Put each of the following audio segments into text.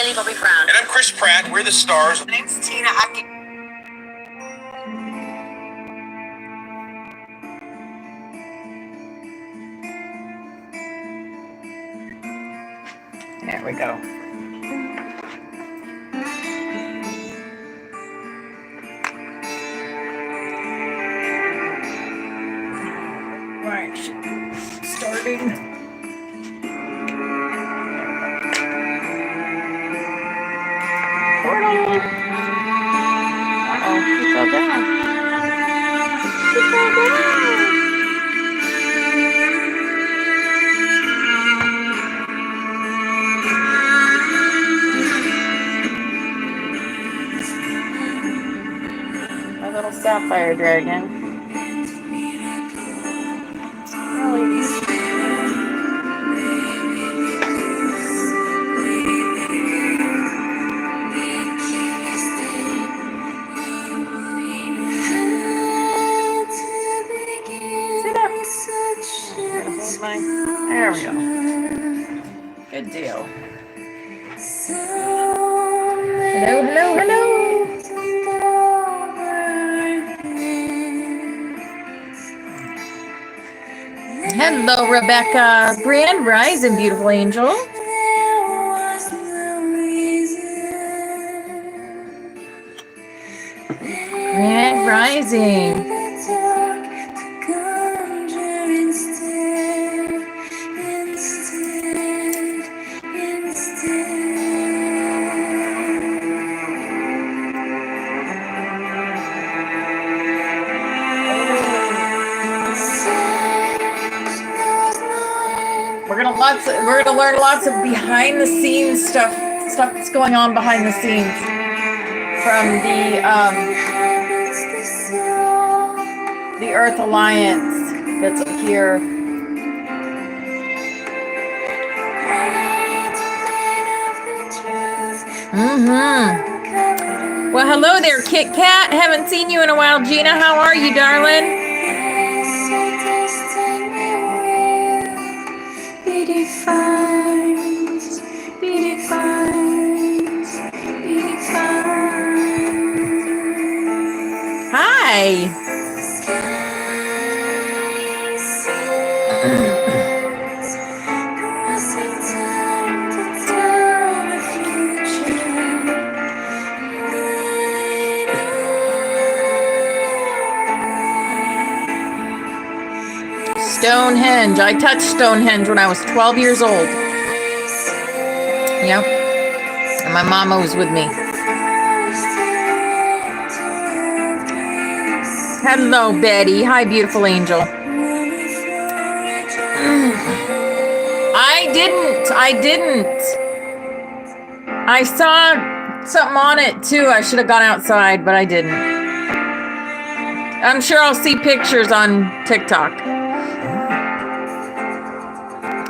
Haley Bobby Brown. And I'm Chris Pratt. We're the stars. My name's Tina. There we go. Right, starting. Portal. Uh-oh, she fell down. She fell down. My little sapphire dragon. There we go. Good deal. Hello, hello, hello. Hello, Rebecca. Grand Rising, beautiful angel. Grand Rising. We're gonna learn lots of behind the scenes stuff that's going on behind the scenes from the Earth Alliance that's up here. Well, hello there, Kit Kat. Haven't seen you in a while, Gina. How are you, darling? Hi. Stonehenge. I touched Stonehenge when I was 12 years old. Yep. And my mama was with me. Hello, Betty. Hi, beautiful angel. I didn't. I saw something on it too. I should have gone outside, but I didn't. I'm sure I'll see pictures on TikTok.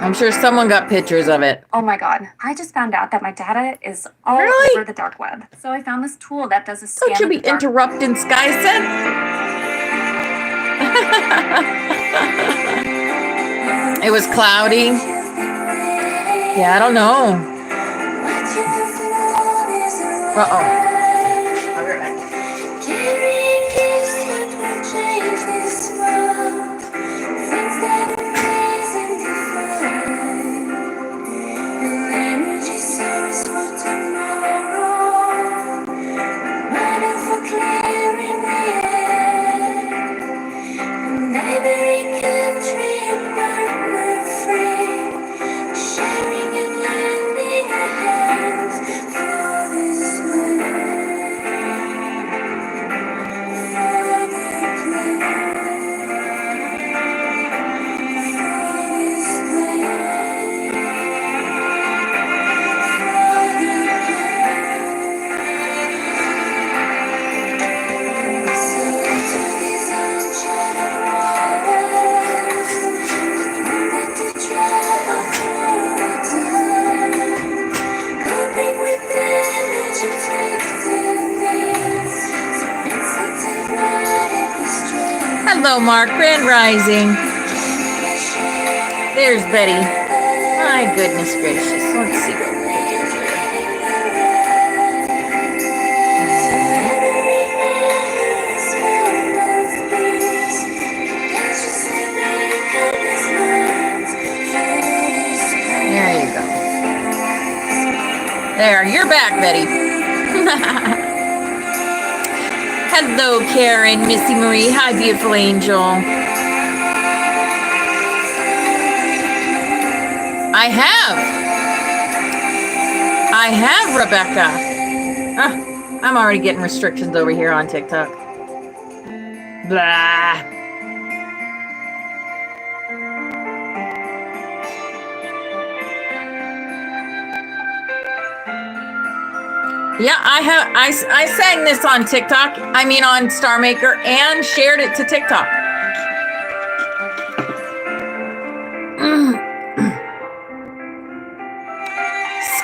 I'm sure someone got pictures of it. Oh my God. I just found out that my data is all over the dark web. So I found this tool that does a scan. Don't you be interrupting, Skyson. It was cloudy. Yeah, I don't know. Uh-oh. Hello, Mark. Grand Rising. There's Betty. My goodness gracious. Let's see what we can do here. There, you're back, Betty. Hello, Karen, Missy Marie. Hi, beautiful angel. I have, Rebecca. I'm already getting restrictions over here on TikTok. Blah. Yeah, I sang this on TikTok. I mean on Star Maker, and shared it to TikTok.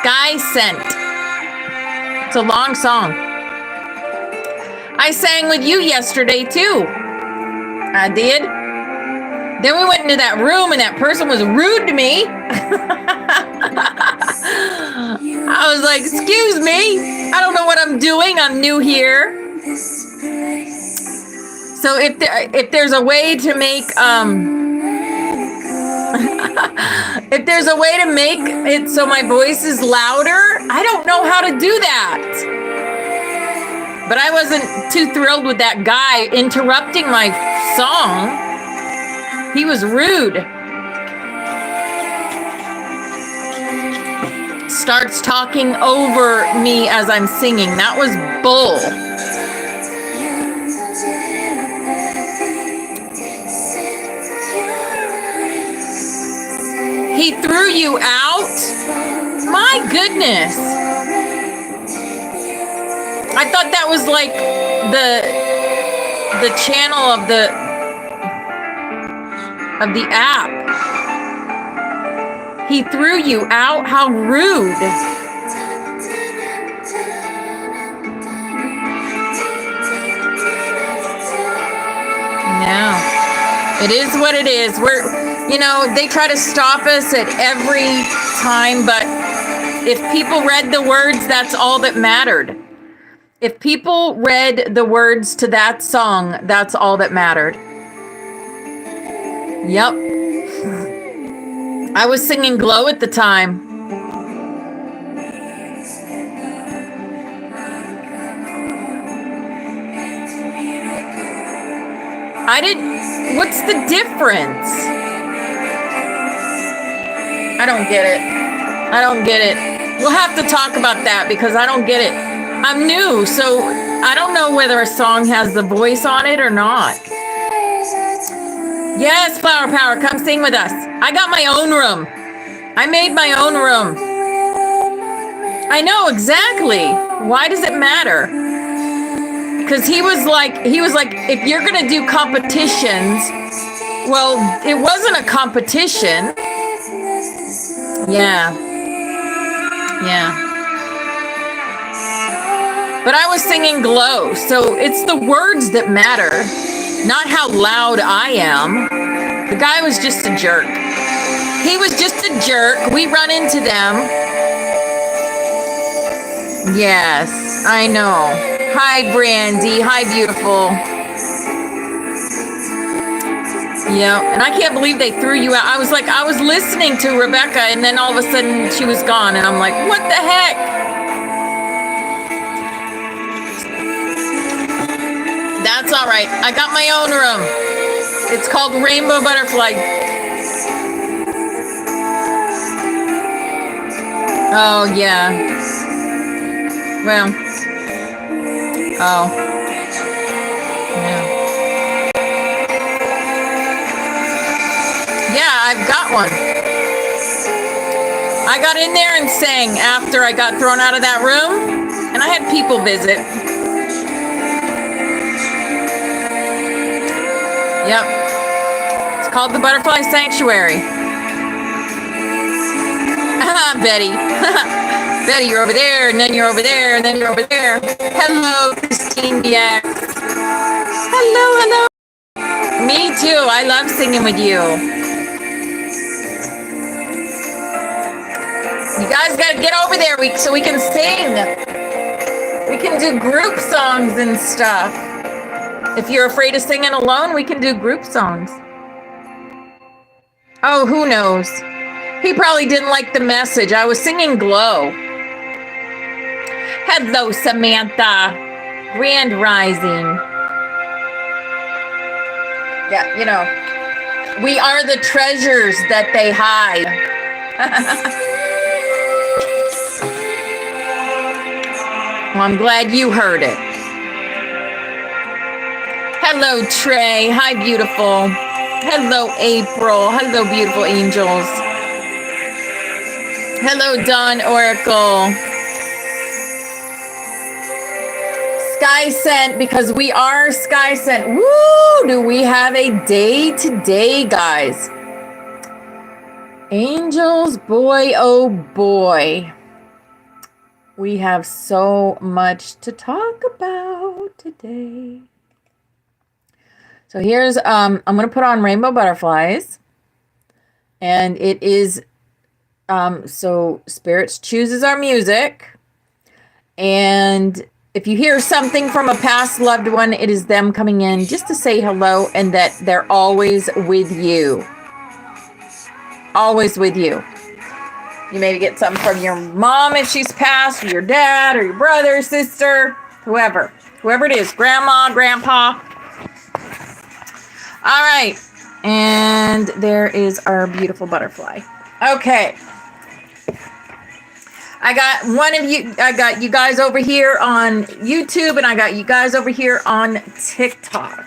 Sky Scent. It's a long song. I sang with you yesterday too. I did. Then we went into that room and that person was rude to me. I was like, excuse me, I don't know what I'm doing. I'm new here. So if there's a way to make if there's a way to make it so my voice is louder, I don't know how to do that. But I wasn't too thrilled with that guy interrupting my song. He was rude. Starts talking over me as I'm singing. That was bull. He threw you out? My goodness. I thought that was like the channel of the app. He threw you out? How rude. No. It is what it is. They try to stop us at every time, but if people read the words, that's all that mattered. If people read the words to that song, that's all that mattered. Yep. I was singing Glow at the time. What's the difference? I don't get it. We'll have to talk about that because I don't get it. I'm new, so I don't know whether a song has the voice on it or not. Yes, Flower Power, come sing with us. I got my own room. I made my own room. I know exactly. Why does it matter? Because he was like, if you're going to do competitions, well, it wasn't a competition. Yeah. But I was singing Glow, so it's the words that matter, not how loud I am. The guy was just a jerk. He was just a jerk. We run into them. Yes, I know. Hi, Brandy. Hi, beautiful. Yeah, and I can't believe they threw you out. I was listening to Rebecca, and then all of a sudden she was gone, and I'm like, what the heck? That's all right. I got my own room. It's called Rainbow Butterfly. Oh, yeah. Well. Oh. Yeah, I've got one. I got in there and sang after I got thrown out of that room, and I had people visit. Yep. It's called the Butterfly Sanctuary. Betty. Betty, you're over there, and then you're over there, and then you're over there. Hello, Christine BX. Hello. Me too. I love singing with you. You guys got to get over there so we can sing. We can do group songs and stuff. If you're afraid of singing alone, we can do group songs. Oh, who knows? He probably didn't like the message. I was singing Glow. Hello, Samantha. Grand Rising. Yeah, you know, we are the treasures that they hide. Well, I'm glad you heard it. Hello, Trey. Hi, beautiful. Hello, April. Hello, beautiful angels. Hello, Dawn Oracle. Sky Sent, because we are Sky Sent. Woo! Do we have a day today, guys? Angels, boy, oh boy. We have so much to talk about today. So here's, I'm going to put on Rainbow Butterflies. And it is, so Spirits chooses our music. And if you hear something from a past loved one, it is them coming in just to say hello and that they're always with you. Always with you. You maybe get something from your mom if she's passed, or your dad, or your brother, sister, whoever. Whoever it is, grandma, grandpa. All right. And there is our beautiful butterfly. Okay. I got you guys over here on YouTube, and I got you guys over here on TikTok.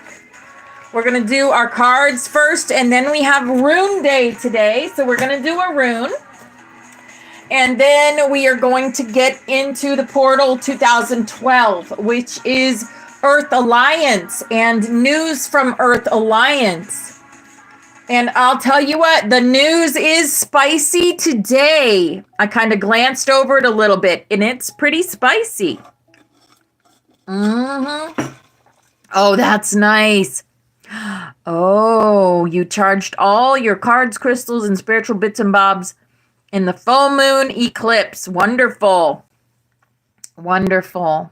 We're going to do our cards first, and then we have Rune Day today. So we're going to do a rune. And then we are going to get into the Portal 2012, which is Earth Alliance and news from Earth Alliance. And I'll tell you what, the news is spicy today. I kind of glanced over it a little bit, and it's pretty spicy. Mm-hmm. Oh, that's nice. Oh, you charged all your cards, crystals, and spiritual bits and bobs in the full moon eclipse. Wonderful. Wonderful.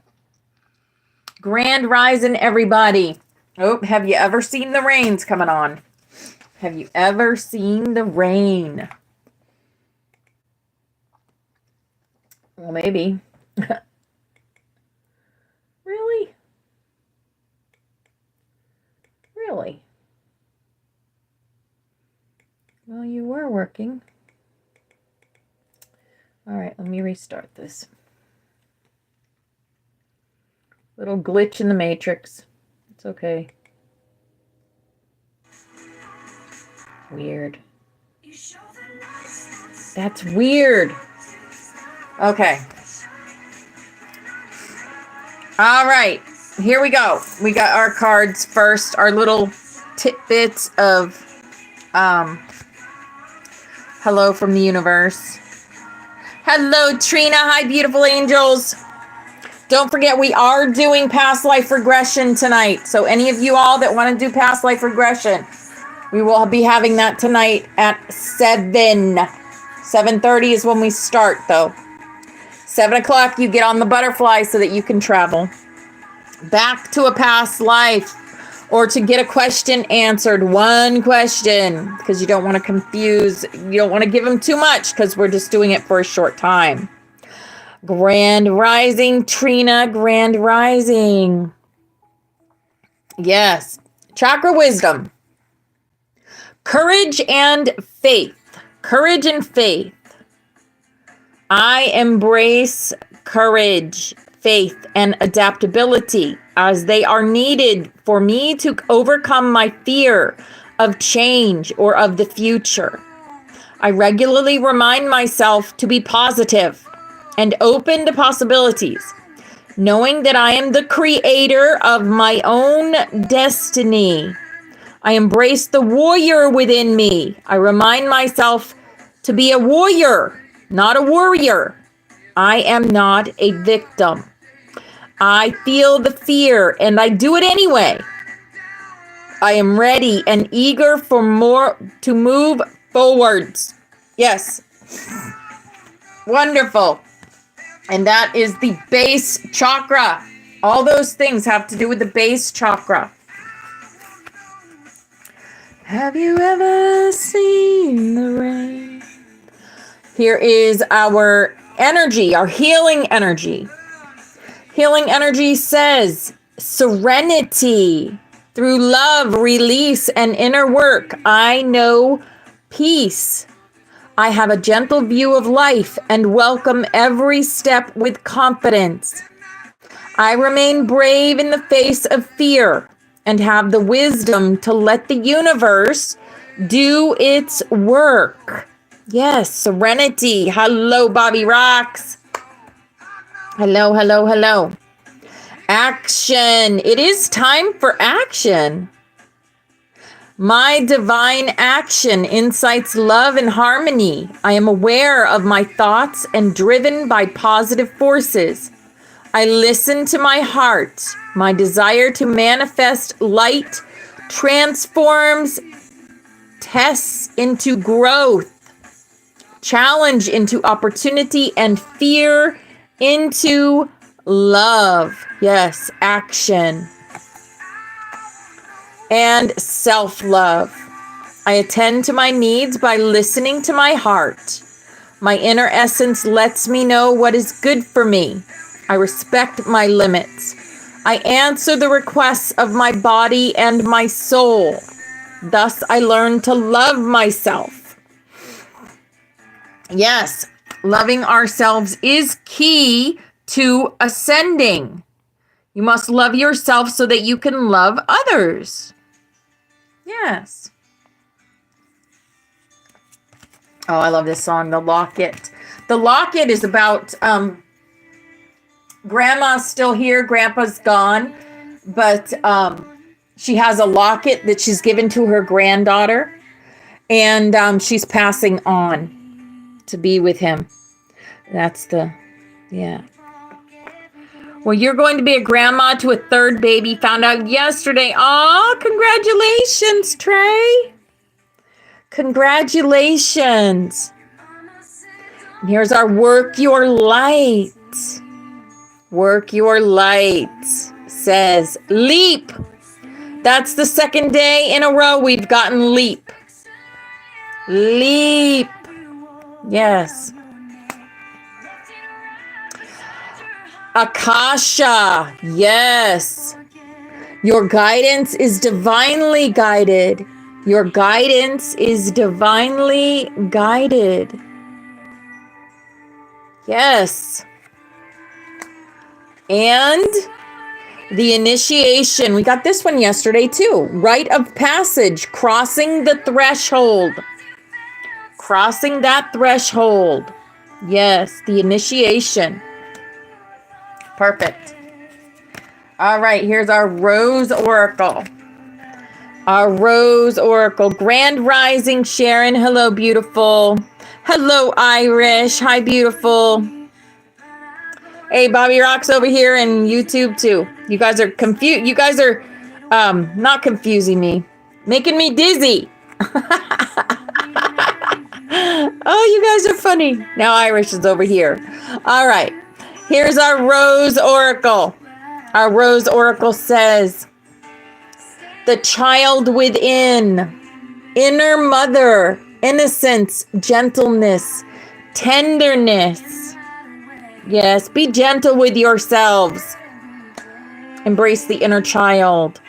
Grand Rising, everybody. Oh, have you ever seen the rains coming on? Have you ever seen the rain? Well, maybe. Really? Really? Well, you were working. All right, let me restart this. Little glitch in the matrix. It's okay. Weird. That's weird. Okay. All right. Here we go. We got our cards first. Our little tidbits of hello from the universe. Hello, Trina. Hi, beautiful angels. Don't forget, we are doing past life regression tonight. So any of you all that want to do past life regression, we will be having that tonight at 7. 7:30 is when we start, though. 7 o'clock, you get on the butterfly so that you can travel back to a past life or to get a question answered. One question, because you don't want to confuse. You don't want to give them too much because we're just doing it for a short time. Grand Rising, Trina. Grand Rising. Yes. Chakra wisdom. Courage and faith. Courage and faith. I embrace courage, faith, and adaptability as they are needed for me to overcome my fear of change or of the future. I regularly remind myself to be positive and open to possibilities, knowing that I am the creator of my own destiny. I embrace the warrior within me. I remind myself to be a warrior, not a worrier. I am not a victim. I feel the fear and I do it anyway. I am ready and eager for more to move forwards. Yes. Wonderful. And that is the base chakra. All those things have to do with the base chakra. Have you ever seen the rain? Here is our energy, our healing energy. Healing energy says serenity. Through love, release, and inner work, I know peace. I have a gentle view of life and welcome every step with confidence. I remain brave in the face of fear and have the wisdom to let the universe do its work. Yes, serenity. Hello, Bobby Rocks. Hello, hello, hello. Action. It is time for action. My divine action incites love and harmony. I am aware of my thoughts and driven by positive forces. I listen to my heart. My desire to manifest light transforms tests into growth, challenge into opportunity, and fear into love. Yes, action. And self-love. I attend to my needs by listening to my heart. My inner essence lets me know what is good for me. I respect my limits. I answer the requests of my body and my soul. Thus, I learn to love myself. Yes, loving ourselves is key to ascending. You must love yourself so that you can love others. Yes. Oh, I love this song, The Locket. The Locket is about Grandma's still here, Grandpa's gone, but she has a locket that she's given to her granddaughter, and she's passing on to be with him. That's the, yeah. Well, you're going to be a grandma to a third baby. Found out yesterday. Oh, congratulations, Trey. Congratulations. And here's our work your light. Work your light says leap. That's the second day in a row we've gotten leap. Leap. Yes. Akasha. Yes. Your guidance is divinely guided. Your guidance is divinely guided. Yes. And the initiation. We got this one yesterday too. Rite of passage. Crossing the threshold. Crossing that threshold. Yes. The initiation. Perfect. All right. Here's our Rose Oracle. Our Rose Oracle. Grand Rising Sharon. Hello, beautiful. Hello, Irish. Hi, beautiful. Hey, Bobby Rock's over here and YouTube too. You guys are confused. You guys are not confusing me, making me dizzy. Oh, you guys are funny. Now Irish is over here. All right. Here's our Rose Oracle. Our Rose Oracle says, the child within, inner mother, innocence, gentleness, tenderness. Yes, be gentle with yourselves. Embrace the inner child.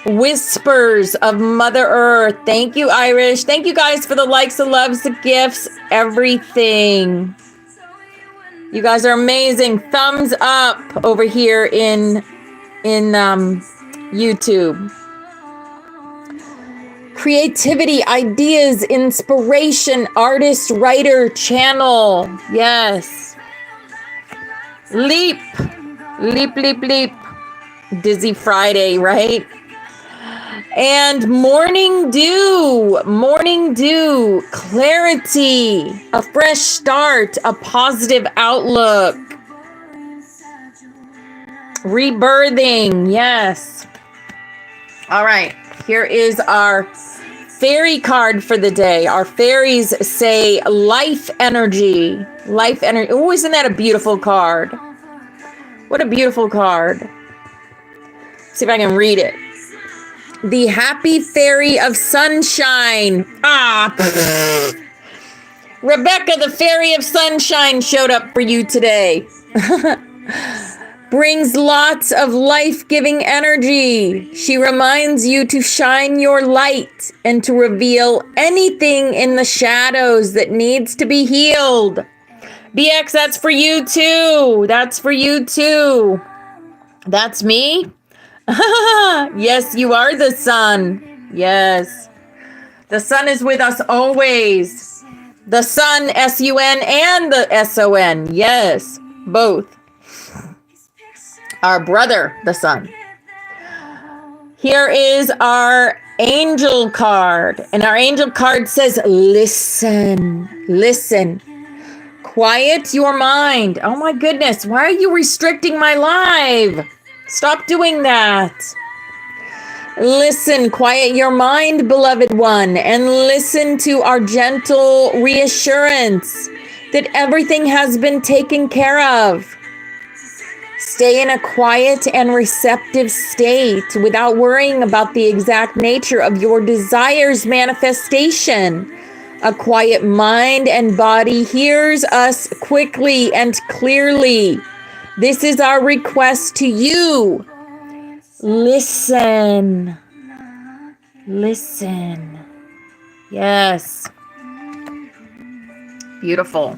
Whispers of Mother Earth. Thank you, Irish. Thank you guys for the likes, the loves, the gifts, everything. You guys are amazing. Thumbs up over here in YouTube. Creativity, ideas, inspiration, artist, writer, channel. Yes. Leap. Leap, leap, leap. Dizzy Friday, right? And morning dew, clarity, a fresh start, a positive outlook. Rebirthing, yes. All right, here is our fairy card for the day. Our fairies say life energy. Life energy. Oh, isn't that a beautiful card? What a beautiful card. Let's see if I can read it. The happy fairy of sunshine. Ah. Rebecca, the fairy of sunshine, showed up for you today. brings lots of life-giving energy. She reminds you to shine your light and to reveal anything in the shadows that needs to be healed. BX, that's for you too. That's for you too. That's me? Yes, you are the sun. Yes. The sun is with us always. The sun, S-U-N, and the S-O-N. Yes, both. Our brother, the sun. Here is our angel card. And our angel card says, listen, listen. Quiet your mind. Oh my goodness, why are you restricting my live? Stop doing that. Listen, quiet your mind, beloved one, and listen to our gentle reassurance that everything has been taken care of. Stay in a quiet and receptive state without worrying about the exact nature of your desire's manifestation. A quiet mind and body hears us quickly and clearly. This is our request to you. Listen. Listen. Yes. Beautiful.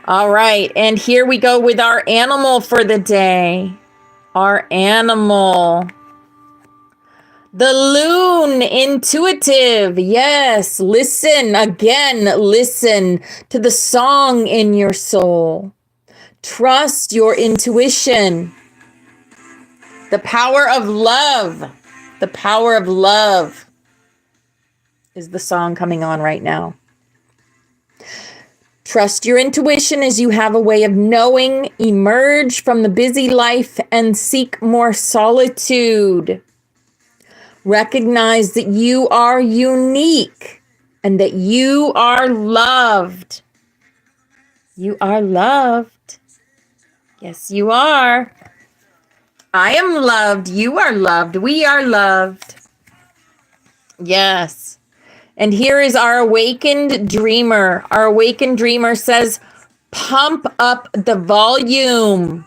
All right, and here we go with our animal for the day. Our animal. The loon, intuitive. Yes, listen again. Listen to the song in your soul. Trust your intuition. The power of love. The power of love is the song coming on right now. Trust your intuition as you have a way of knowing. Emerge from the busy life and seek more solitude. Recognize that you are unique and that you are loved. You are loved. Yes, you are. I am loved. You are loved. We are loved. Yes. And here is our awakened dreamer. Our awakened dreamer says, pump up the volume.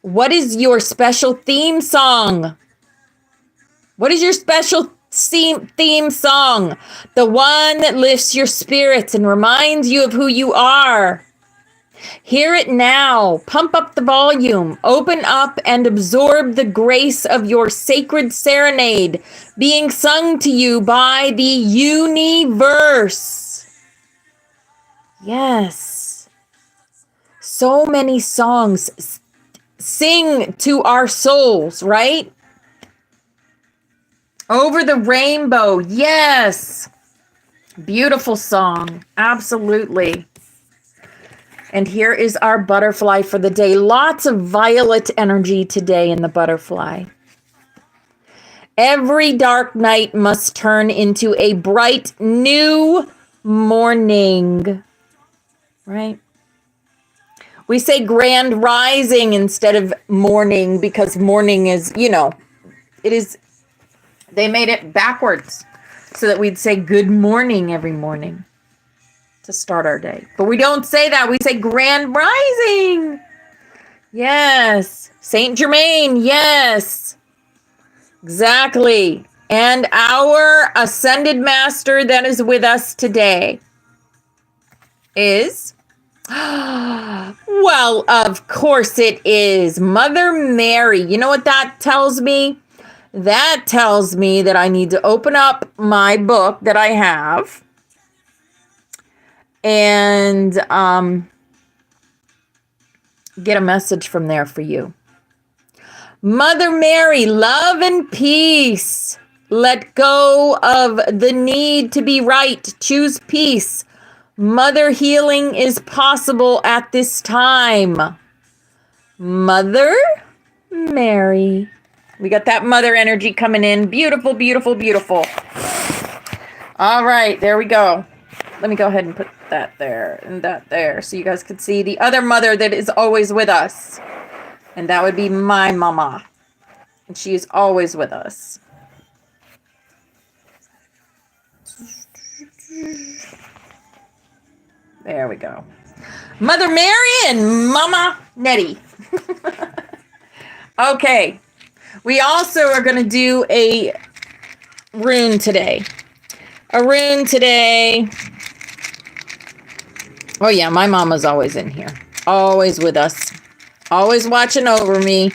What is your special theme song? What is your special theme song? The one that lifts your spirits and reminds you of who you are. Hear it now. Pump up the volume. Open up and absorb the grace of your sacred serenade being sung to you by the universe. Yes. So many songs sing to our souls, right? Over the rainbow. Yes. Beautiful song. Absolutely. And here is our butterfly for the day. Lots of violet energy today in the butterfly. Every dark night must turn into a bright new morning. Right? We say grand rising instead of morning because morning is, it is, they made it backwards so that we'd say good morning every morning to start our day. But we don't say that. We say grand rising. Yes. Saint Germain. Yes. Exactly. And our ascended master that is with us today is, well, of course it is Mother Mary. You know what that tells me? That tells me that I need to open up my book that I have and get a message from there for you. Mother Mary, love and peace. Let go of the need to be right. Choose peace. Mother healing is possible at this time. Mother Mary. We got that mother energy coming in. Beautiful, beautiful, beautiful. All right, there we go. Let me go ahead and put that there and that there so you guys can see the other mother that is always with us. And that would be my mama. And she is always with us. There we go. Mother Mary and Mama Nettie. Okay. We also are going to do a rune today. A rune today. Oh, yeah, my mama's always in here. Always with us. Always watching over me.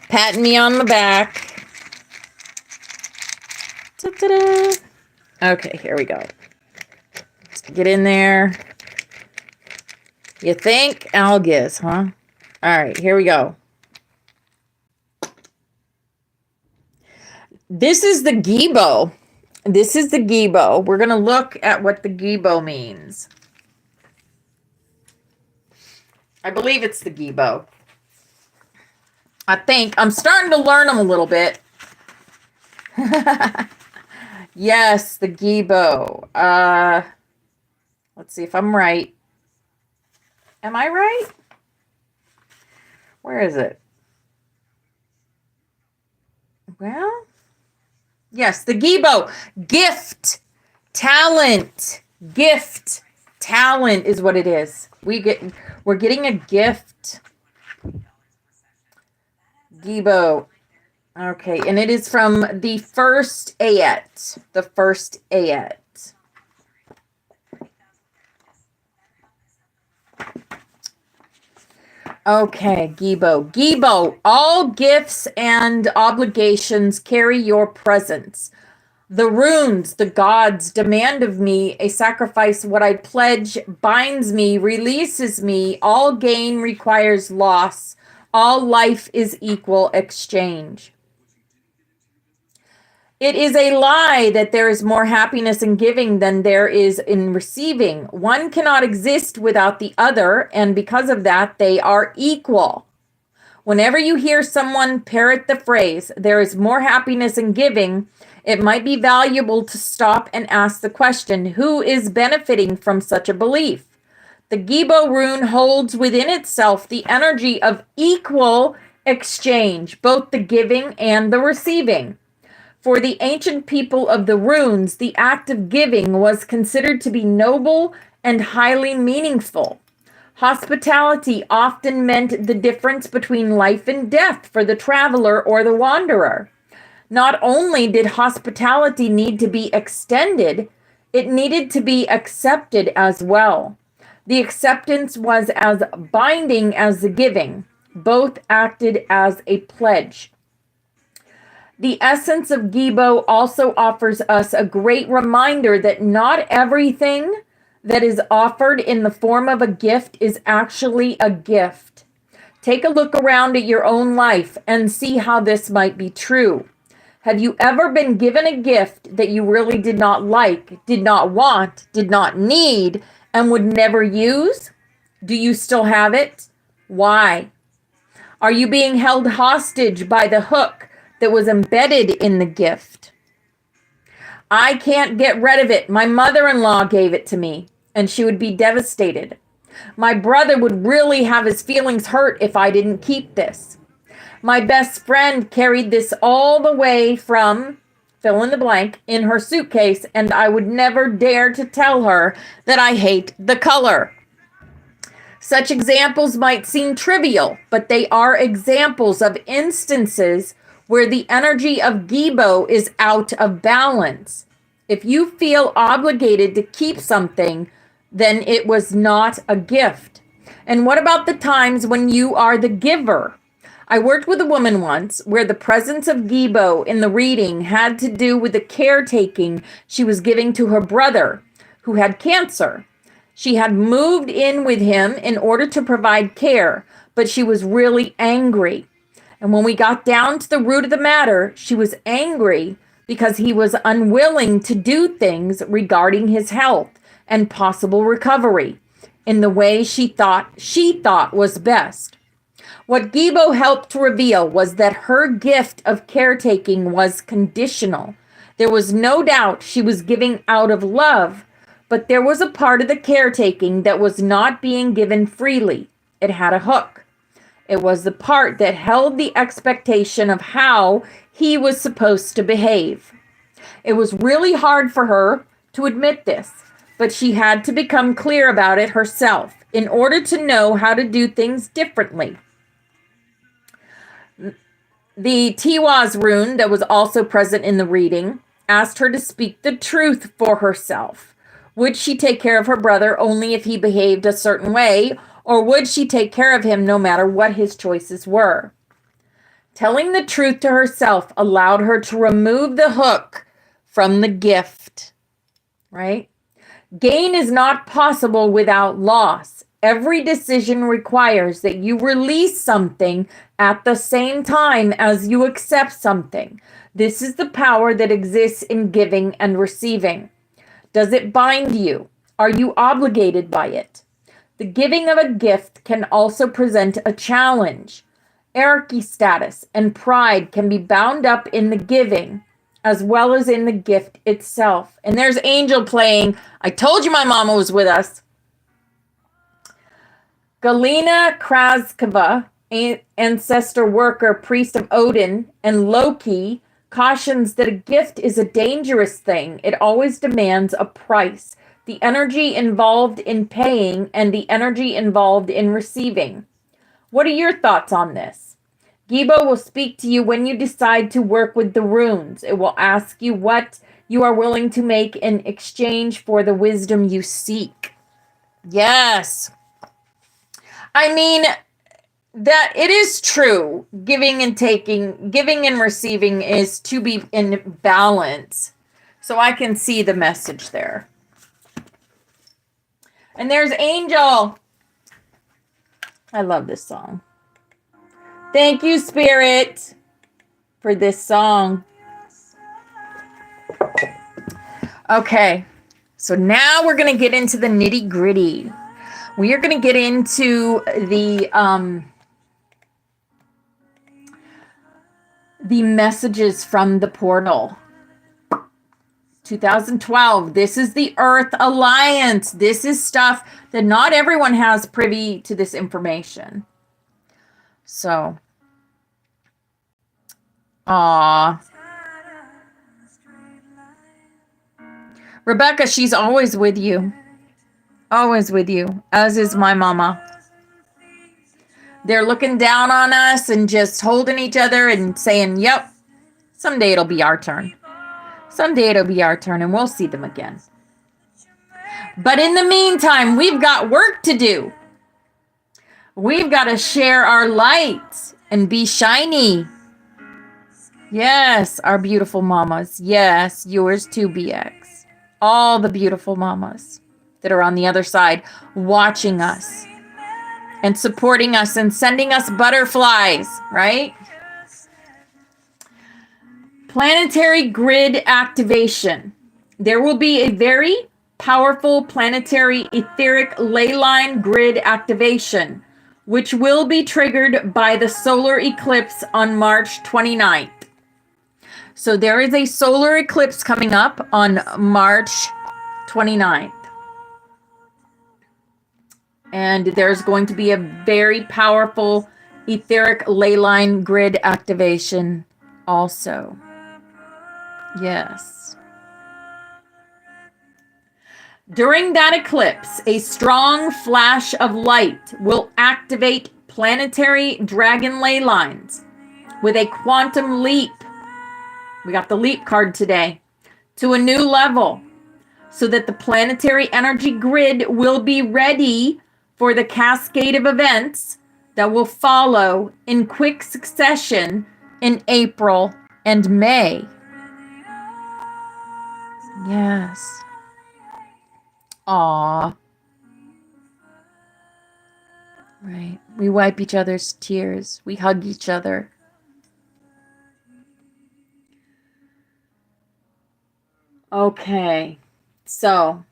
Patting me on the back. Ta-da-da. Okay, here we go. Let's get in there. You think? Algiz, huh? All right, here we go. This is the Gibo. This is the Gibo. We're going to look at what the Gibo means. I believe it's the Gibo. I think. I'm starting to learn them a little bit. Yes, the Gibo. Let's see if I'm right. Am I right? Where is it? Well, yes, the Gibo. Gift, talent, gift, talent is what it is. We're getting a gift. Gibo. Okay, and it is from the first ayat. The first ayat. Okay, Gibo. Gibo, all gifts and obligations carry your presence. The runes, the gods, demand of me a sacrifice. What I pledge binds me, releases me. All gain requires loss. All life is equal exchange. It is a lie that there is more happiness in giving than there is in receiving. One cannot exist without the other, and because of that, they are equal. Whenever you hear someone parrot the phrase, there is more happiness in giving, it might be valuable to stop and ask the question, who is benefiting from such a belief? The Gibo rune holds within itself the energy of equal exchange, both the giving and the receiving. For the ancient people of the runes, the act of giving was considered to be noble and highly meaningful. Hospitality often meant the difference between life and death for the traveler or the wanderer. Not only did hospitality need to be extended, it needed to be accepted as well. The acceptance was as binding as the giving. Both acted as a pledge. The essence of Gibo also offers us a great reminder that not everything that is offered in the form of a gift is actually a gift. Take a look around at your own life and see how this might be true. Have you ever been given a gift that you really did not like, did not want, did not need, and would never use? Do you still have it? Why? Are you being held hostage by the hook that was embedded in the gift? I can't get rid of it. My mother-in-law gave it to me, and she would be devastated. My brother would really have his feelings hurt if I didn't keep this. My best friend carried this all the way from fill in the blank in her suitcase, and I would never dare to tell her that I hate the color. Such examples might seem trivial, but they are examples of instances where the energy of Gibo is out of balance. If you feel obligated to keep something, then it was not a gift. And what about the times when you are the giver? I worked with a woman once where the presence of Gibo in the reading had to do with the caretaking she was giving to her brother who had cancer. She had moved in with him in order to provide care, but she was really angry. And when we got down to the root of the matter, she was angry because he was unwilling to do things regarding his health and possible recovery in the way she thought was best. What Gibo helped to reveal was that her gift of caretaking was conditional. There was no doubt she was giving out of love, but there was a part of the caretaking that was not being given freely. It had a hook. It was the part that held the expectation of how he was supposed to behave. It was really hard for her to admit this, but she had to become clear about it herself. in order to know how to do things differently. The Tiwaz rune that was also present in the reading asked her to speak the truth for herself. Would she take care of her brother only if he behaved a certain way, or would she take care of him no matter what his choices were? Telling the truth to herself allowed her to remove the hook from the gift, right? Gain is not possible without loss. Every decision requires that you release something at the same time as you accept something. This is the power that exists in giving and receiving. Does it bind you? Are you obligated by it? The giving of a gift can also present a challenge. Hierarchy status and pride can be bound up in the giving as well as in the gift itself. And there's Angel playing. I told you my mama was with us. Galina Kraskova, ancestor worker, priest of Odin, and Loki cautions that a gift is a dangerous thing. It always demands a price. The energy involved in paying and the energy involved in receiving. What are your thoughts on this? Gibo will speak to you when you decide to work with the runes. It will ask you what you are willing to make in exchange for the wisdom you seek. Yes. I mean, that it is true. Giving and taking, giving and receiving is to be in balance. So I can see the message there. And there's Angel. I love this song. Thank you, Spirit, for this song. Okay, so now we're going to get into the nitty-gritty. We are going to get into the messages from the portal. 2012. This is the Earth Alliance. This is stuff that not everyone has privy to this information. So, Rebecca, she's always with you. Always with you, as is my mama. They're looking down on us and just holding each other and saying, yep, someday it'll be our turn. Someday it'll be our turn and we'll see them again. But in the meantime, we've got work to do. We've got to share our light and be shiny. Yes, our beautiful mamas. Yes, yours too, BX. All the beautiful mamas that are on the other side watching us and supporting us and sending us butterflies, right? Planetary grid activation. There will be a very powerful planetary etheric ley line grid activation, which will be triggered by the solar eclipse on March 29th. So there is a solar eclipse coming up on March 29th. And there's going to be a very powerful etheric ley line grid activation also. Yes. During that eclipse, a strong flash of light will activate planetary dragon ley lines with a quantum leap. We got the leap card today. To a new level, so that the planetary energy grid will be ready for the cascade of events that will follow in quick succession in April and May. Yes. Aw. Right. We wipe each other's tears. We hug each other. Okay. So,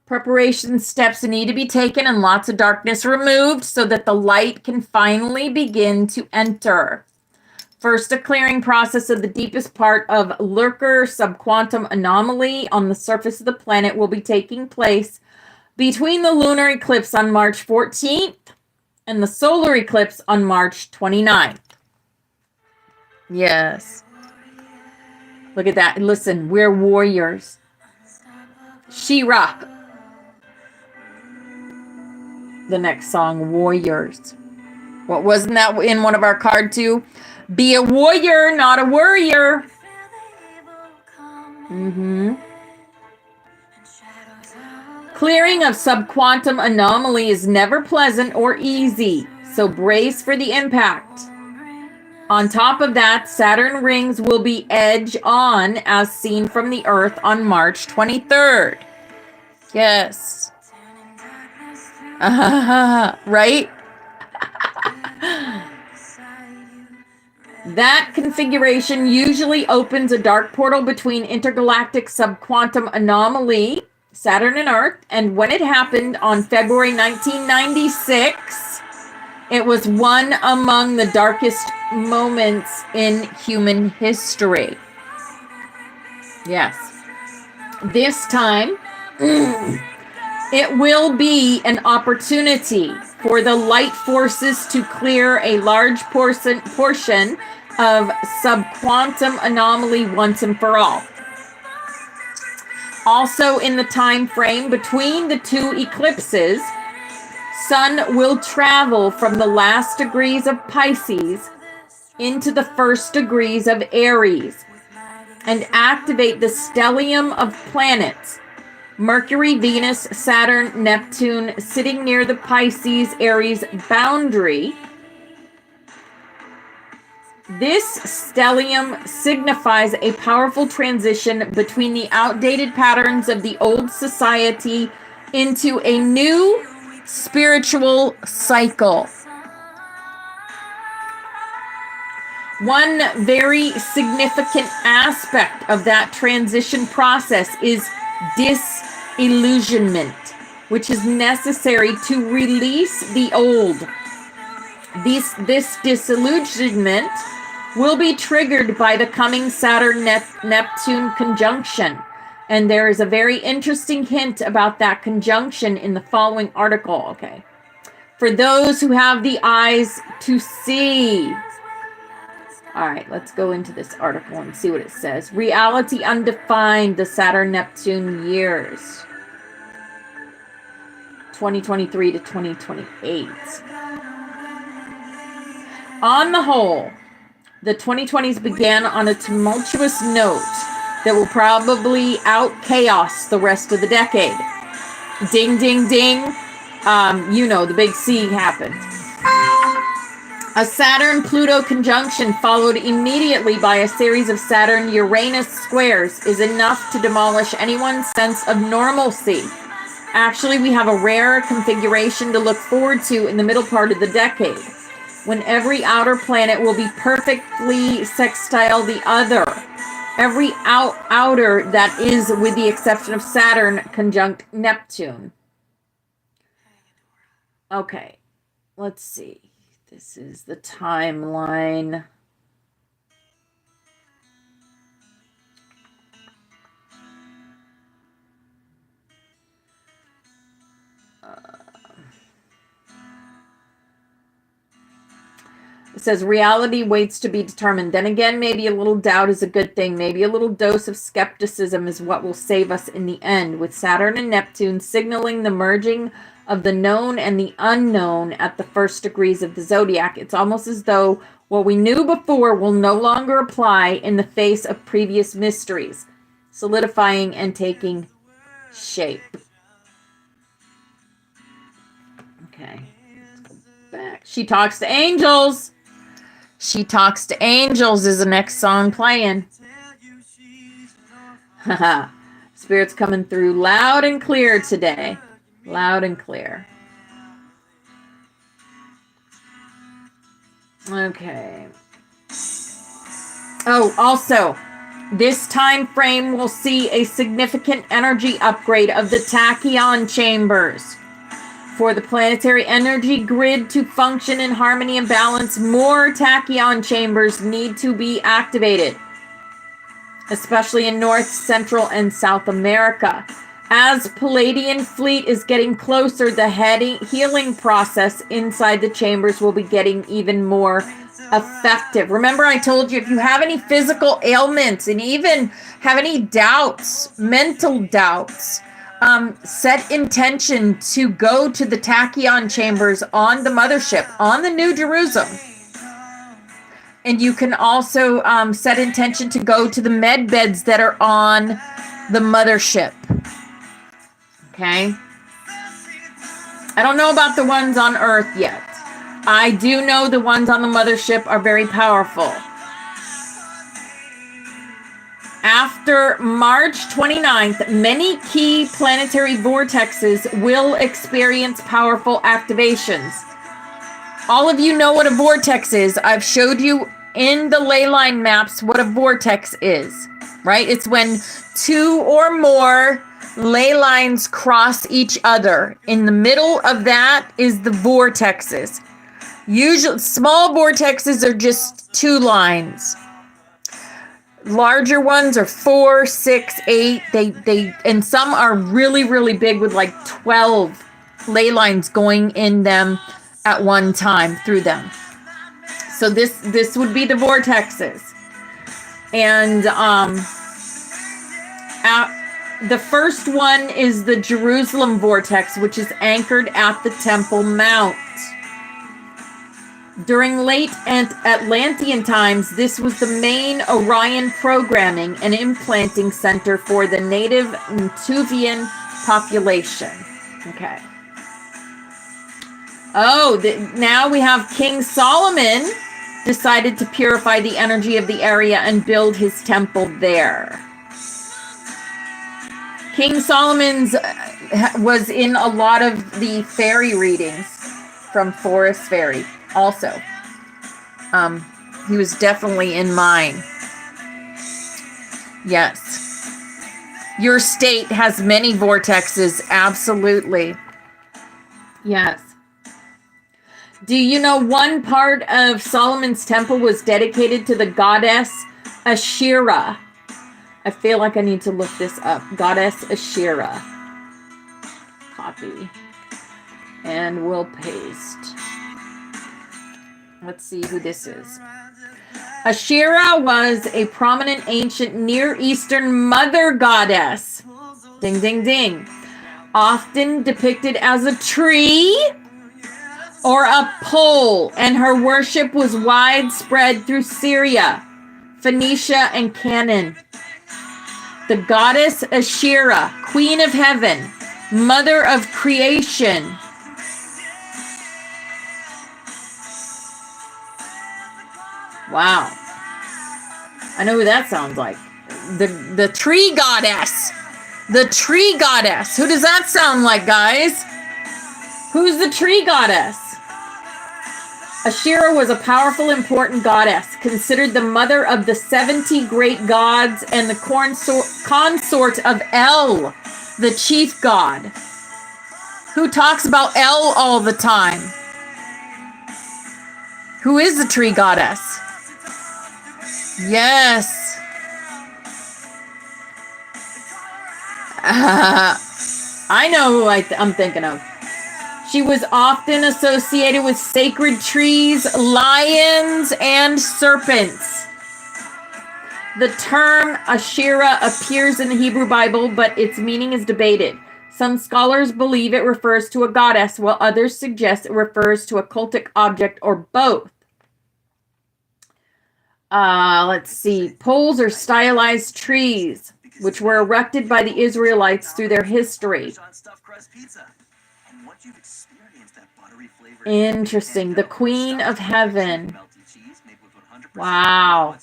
preparation steps need to be taken and lots of darkness removed so that the light can finally begin to enter. First, a clearing process of the deepest part of lurker subquantum anomaly on the surface of the planet will be taking place between the lunar eclipse on March 14th and the solar eclipse on March 29th. Yes. Look at that. Listen, we're warriors. She-Ra. the next song, Warriors. What wasn't that in one of our card too? Be a warrior, not a worrier. Clearing of subquantum anomaly is never pleasant or easy, so brace for the impact. On top of that, Saturn rings will be edge on as seen from the Earth on March 23rd. Yes. Right? That configuration usually opens a dark portal between intergalactic subquantum anomaly, Saturn and Earth, and when it happened on February 1996, it was one among the darkest moments in human history. Yes. This time, it will be an opportunity for the light forces to clear a large portion of subquantum anomaly once and for all. Also in the time frame between the two eclipses, Sun will travel from the last degrees of Pisces into the first degrees of Aries and activate the stellium of planets, Mercury, Venus, Saturn, Neptune, sitting near the Pisces-Aries boundary. This stellium signifies a powerful transition between the outdated patterns of the old society into a new spiritual cycle. One very significant aspect of that transition process is disillusionment, which is necessary to release the old. This disillusionment will be triggered by the coming Saturn-Neptune conjunction. And there is a very interesting hint about that conjunction in the following article. Okay. For those who have the eyes to see. All right, let's go into this article and see what it says. Reality undefined, the Saturn-Neptune years. 2023 to 2028. On the whole, the 2020s began on a tumultuous note that will probably out-chaos the rest of the decade. Ding, ding, ding. You know, the big C happened. A Saturn-Pluto conjunction followed immediately by a series of Saturn-Uranus squares is enough to demolish anyone's sense of normalcy. Actually, we have a rare configuration to look forward to in the middle part of the decade, when every outer planet will be perfectly sextile the other. Every outer, that is, with the exception of Saturn conjunct Neptune. Okay, let's see. This is the timeline. It says reality waits to be determined. Then again, maybe a little doubt is a good thing. Maybe a little dose of skepticism is what will save us in the end, with Saturn and Neptune signaling the merging of the known and the unknown at the first degrees of the zodiac. It's almost as though what we knew before will no longer apply in the face of previous mysteries, solidifying and taking shape. Okay, let's go back. She talks to angels. She Talks to Angels is the next song playing. Haha. Spirit's coming through loud and clear today. Loud and clear. Okay. Oh, also, this time frame will see a significant energy upgrade of the tachyon chambers. For the planetary energy grid to function in harmony and balance, more tachyon chambers need to be activated, especially in North, Central, and South America. As Palladian fleet is getting closer, the healing process inside the chambers will be getting even more effective. Remember, I told you, if you have any physical ailments and even have any doubts, mental doubts, set intention to go to the tachyon chambers on the mothership, on the New Jerusalem. And you can also set intention to go to the med beds that are on the mothership. Okay? I don't know about the ones on Earth yet. I do know the ones on the mothership are very powerful. After March 29th, many key planetary vortexes will experience powerful activations. All of you know what a vortex is. I've showed you in the ley line maps what a vortex is, right? It's when two or more ley lines cross each other. In the middle of that is the vortexes. Usually, small vortexes are just two lines. Larger ones are 4, 6, 8. And some are really, really big with like 12 ley lines going in them at one time through them. So this would be the vortexes. And the first one is the Jerusalem vortex, which is anchored at the Temple Mount. During late Atlantean times, this was the main Orion programming and implanting center for the native Tuvian population. Okay. Oh, now we have King Solomon decided to purify the energy of the area and build his temple there. King Solomon's was in a lot of the fairy readings from Forest Fairy also. He was definitely in mine. Yes. Your state has many vortexes, absolutely. Yes. Do you know one part of Solomon's temple was dedicated to the goddess Asherah? I feel like I need to look this up. Goddess Asherah. Copy. And we'll paste. Let's see who this is. Asherah was a prominent ancient Near Eastern mother goddess. Ding, ding, ding. Often depicted as a tree or a pole, and her worship was widespread through Syria, Phoenicia, and Canaan. The goddess Asherah, queen of heaven, mother of creation. Wow. I know who that sounds like. The tree goddess. The tree goddess. Who does that sound like, guys? Who's the tree goddess? Asherah was a powerful, important goddess, considered the mother of the 70 great gods and the consort of El, the chief god. Who talks about El all the time? Who is the tree goddess? Yes. I know who I'm thinking of. She was often associated with sacred trees, lions, and serpents. The term Asherah appears in the Hebrew Bible, but its meaning is debated. Some scholars believe it refers to a goddess, while others suggest it refers to a cultic object or both. Let's see. Poles are stylized trees, which were erected by the Israelites through their history. Interesting. The Queen of Heaven. Wow.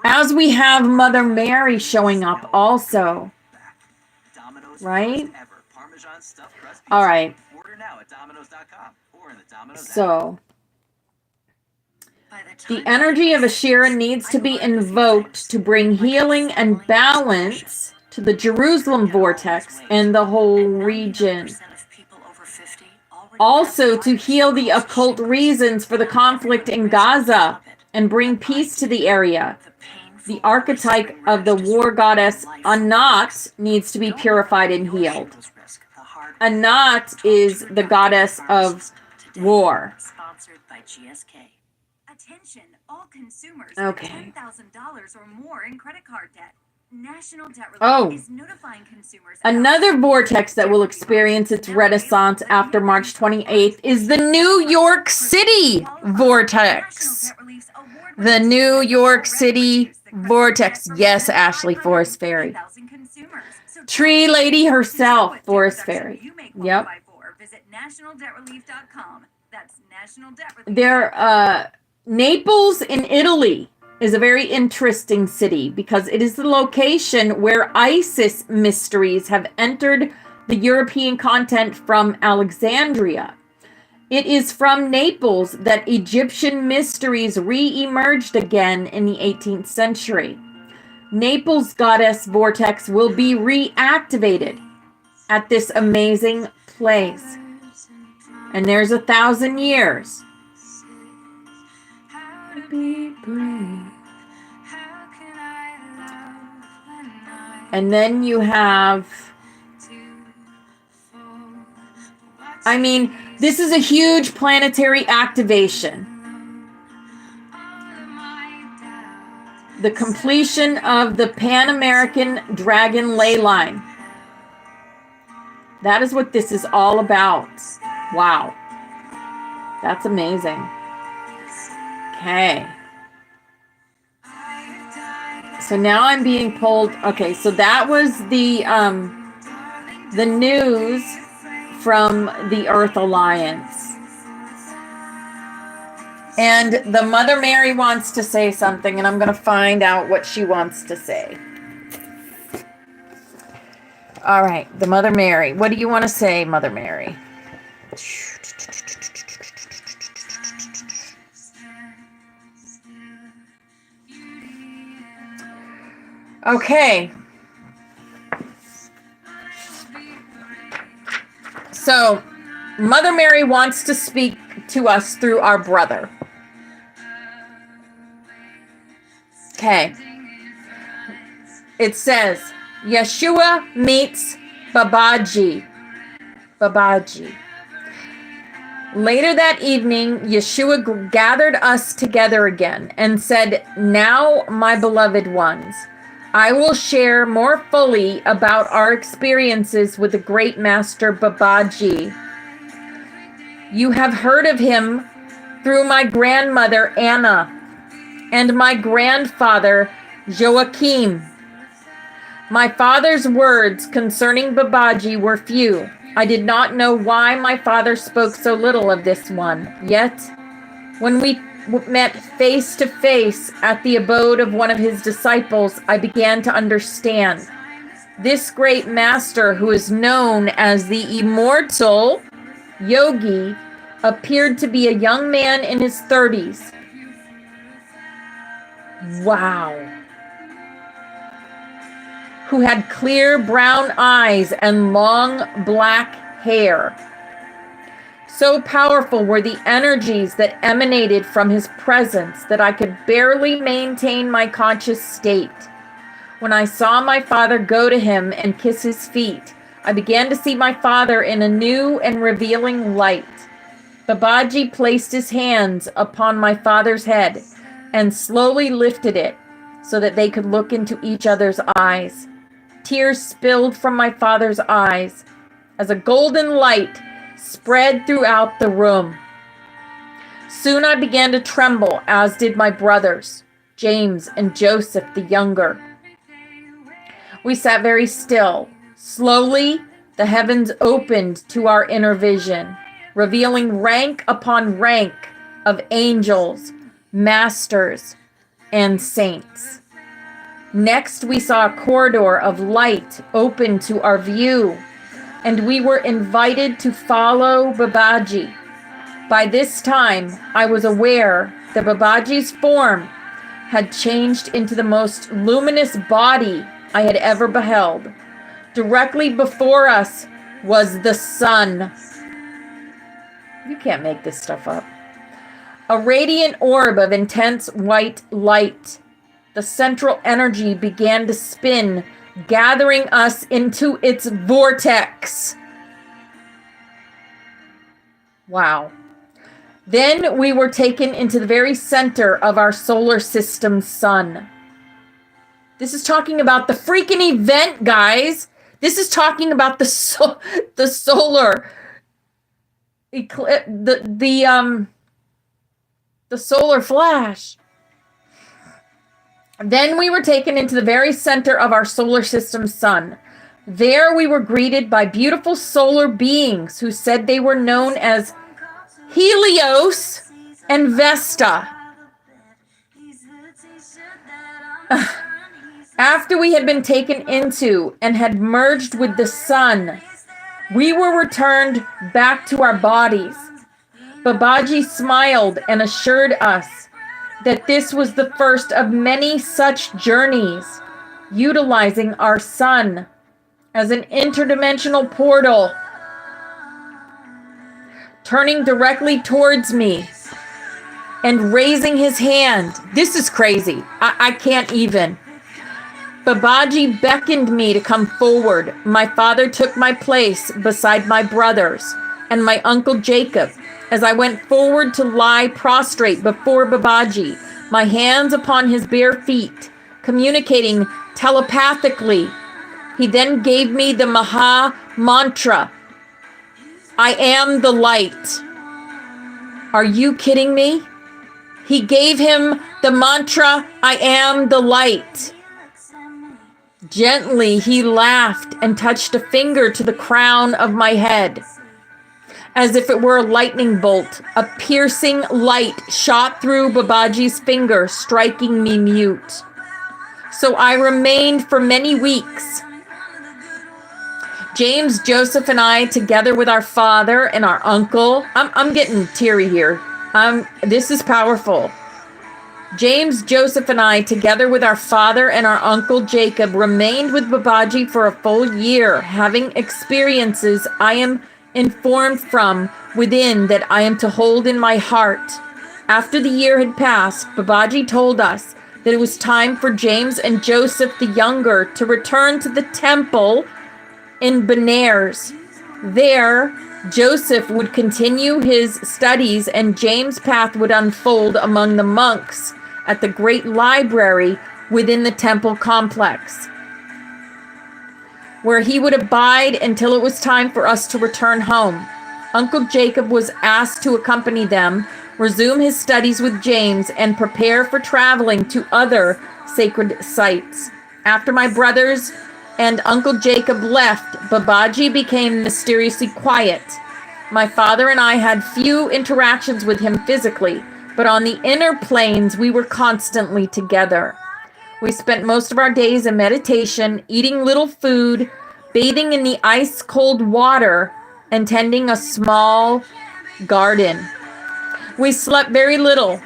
As we have Mother Mary showing up also. Right? All right. So, the energy of Asherah needs to be invoked to bring healing and balance to the Jerusalem vortex and the whole region. Also, to heal the occult reasons for the conflict in Gaza and bring peace to the area. The archetype of the war goddess Anat needs to be purified and healed. Anat is the goddess of war. Attention, all consumers Okay. $10,000 or more in credit card debt. National Debt Relief Oh, is notifying consumers about another vortex that will experience its renaissance after March 28th is the New York City vortex. The New York City vortex. Yes, Ashley, Forest Fairy. Tree lady herself, Forest Fairy. Yep. Visit nationaldebtrelief.com. That's There, Naples in Italy is a very interesting city because it is the location where ISIS mysteries have entered the European continent from Alexandria. It is from Naples that Egyptian mysteries re-emerged again in the 18th century. Naples goddess vortex will be reactivated at this amazing place. And there's 1,000 years. And then you have, I mean, this is a huge planetary activation. The completion of the Pan-American Dragon ley line. That is what this is all about. Wow. That's amazing. Okay. So now I'm being pulled. Okay, so that was the news from the Earth Alliance. And the Mother Mary wants to say something, and I'm going to find out what she wants to say. All right, the Mother Mary. What do you want to say, Mother Mary? Okay. So, Mother Mary wants to speak to us through our brother. Okay. It says, Yeshua meets Babaji. Babaji. Later that evening, Yeshua gathered us together again and said, "Now, my beloved ones, I will share more fully about our experiences with the great master Babaji. You have heard of him through my grandmother Anna and my grandfather Joachim. My father's words concerning Babaji were few. I did not know why my father spoke so little of this one. Yet, when we met face to face at the abode of one of his disciples, I began to understand. This great master, who is known as the immortal yogi, appeared to be a young man in his 30s. Wow. Who had clear brown eyes and long black hair. So powerful were the energies that emanated from his presence that I could barely maintain my conscious state. When I saw my father go to him and kiss his feet, I began to see my father in a new and revealing light. Babaji placed his hands upon my father's head and slowly lifted it so that they could look into each other's eyes. Tears spilled from my father's eyes as a golden light spread throughout the room. Soon I began to tremble, as did my brothers, James and Joseph the younger. We sat very still. Slowly, the heavens opened to our inner vision, revealing rank upon rank of angels, masters, and saints. Next, we saw a corridor of light open to our view, and we were invited to follow Babaji. By this time, I was aware that Babaji's form had changed into the most luminous body I had ever beheld. Directly before us was the sun. You can't make this stuff up. A radiant orb of intense white light. The central energy began to spin, gathering us into its vortex. Wow. Then we were taken into the very center of our solar system's sun. This is talking about the freaking event, guys. This is talking about the solar eclipse, the solar flash. Then we were taken into the very center of our solar system sun. There we were greeted by beautiful solar beings who said they were known as Helios and Vesta. After we had been taken into and had merged with the sun, we were returned back to our bodies. Babaji smiled and assured us that this was the first of many such journeys, utilizing our sun as an interdimensional portal. Turning directly towards me and raising his hand. This is crazy. I can't even. Babaji beckoned me to come forward. My father took my place beside my brothers and my uncle Jacob as I went forward to lie prostrate before Babaji, my hands upon his bare feet, communicating telepathically. He then gave me the Maha Mantra. I am the light. Are you kidding me? He gave him the mantra, I am the light. Gently, he laughed and touched a finger to the crown of my head. As if it were a lightning bolt, a piercing light shot through Babaji's finger, striking me mute. So I remained for many weeks. James, Joseph, and I, together with our father and our uncle, I'm getting teary here. This is powerful. James, Joseph, and I, together with our father and our uncle Jacob, remained with Babaji for a full year, having experiences I am informed from within that I am to hold in my heart. After the year had passed, Babaji told us that it was time for James and Joseph the younger to return to the temple in Benares. There, Joseph would continue his studies and James' path would unfold among the monks at the great library within the temple complex, where he would abide until it was time for us to return home. Uncle Jacob was asked to accompany them, resume his studies with James, and prepare for traveling to other sacred sites. After my brothers and Uncle Jacob left, Babaji became mysteriously quiet. My father and I had few interactions with him physically, but on the inner planes, we were constantly together. We spent most of our days in meditation, eating little food, bathing in the ice-cold water, and tending a small garden. We slept very little.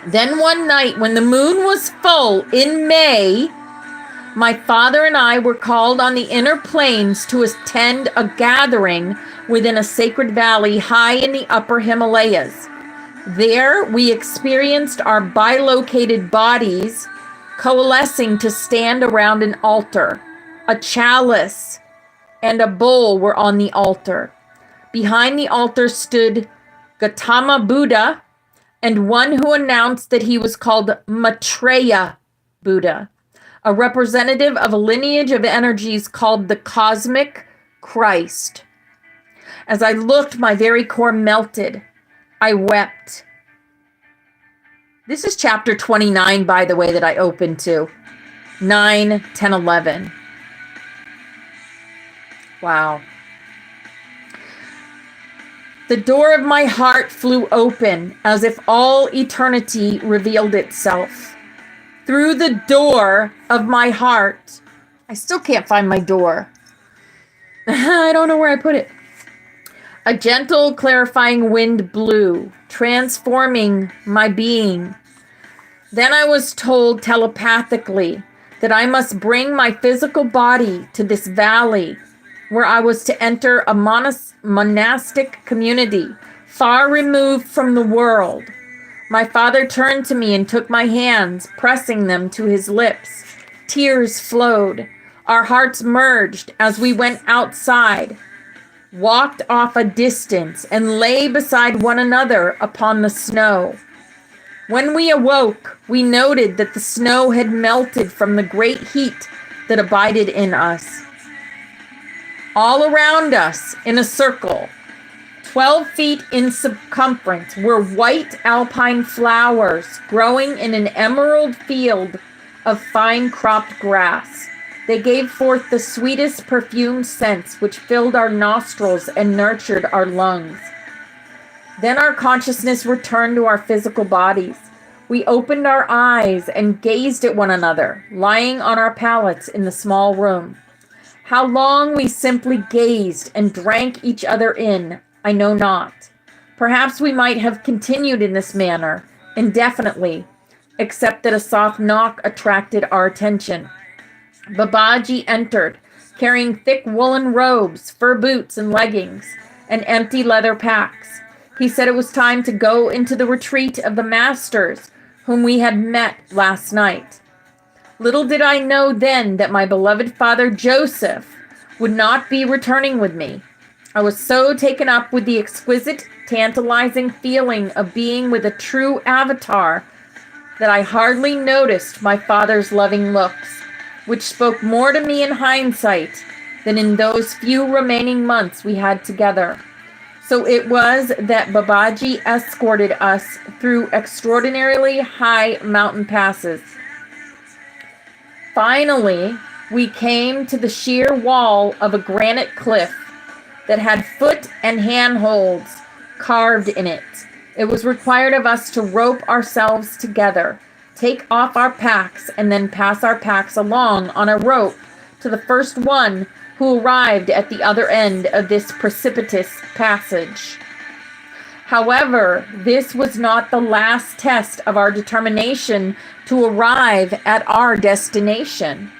Then one night, when the moon was full in May, my father and I were called on the inner planes to attend a gathering within a sacred valley high in the upper Himalayas. There, we experienced our bilocated bodies coalescing to stand around an altar. A chalice and a bowl were on the altar. Behind the altar stood Gautama Buddha and one who announced that he was called Maitreya Buddha, a representative of a lineage of energies called the Cosmic Christ. As I looked, my very core melted. I wept. This is chapter 29, by the way, that I opened to. 9, 10, 11. Wow. The door of my heart flew open as if all eternity revealed itself. Through the door of my heart, I still can't find my door. I don't know where I put it. A gentle, clarifying wind blew, transforming my being. Then I was told telepathically that I must bring my physical body to this valley, where I was to enter a monastic community, far removed from the world. My father turned to me and took my hands, pressing them to his lips. Tears flowed. Our hearts merged as we went outside, walked off a distance, and lay beside one another upon the snow. When we awoke, we noted that the snow had melted from the great heat that abided in us. All around us, in a circle, 12 feet in circumference, were white alpine flowers growing in an emerald field of fine-cropped grass. They gave forth the sweetest perfumed scents which filled our nostrils and nurtured our lungs. Then our consciousness returned to our physical bodies. We opened our eyes and gazed at one another, lying on our pallets in the small room. How long we simply gazed and drank each other in, I know not. Perhaps we might have continued in this manner indefinitely, except that a soft knock attracted our attention. Babaji entered, carrying thick woolen robes, fur boots, and leggings, and empty leather packs. He said it was time to go into the retreat of the masters whom we had met last night. Little did I know then that my beloved father Joseph would not be returning with me. I was so taken up with the exquisite, tantalizing feeling of being with a true avatar that I hardly noticed my father's loving looks, which spoke more to me in hindsight than in those few remaining months we had together. So it was that Babaji escorted us through extraordinarily high mountain passes. Finally, we came to the sheer wall of a granite cliff that had foot and handholds carved in it. It was required of us to rope ourselves together, take off our packs, and then pass our packs along on a rope to the first one who arrived at the other end of this precipitous passage. However, this was not the last test of our determination to arrive at our destination.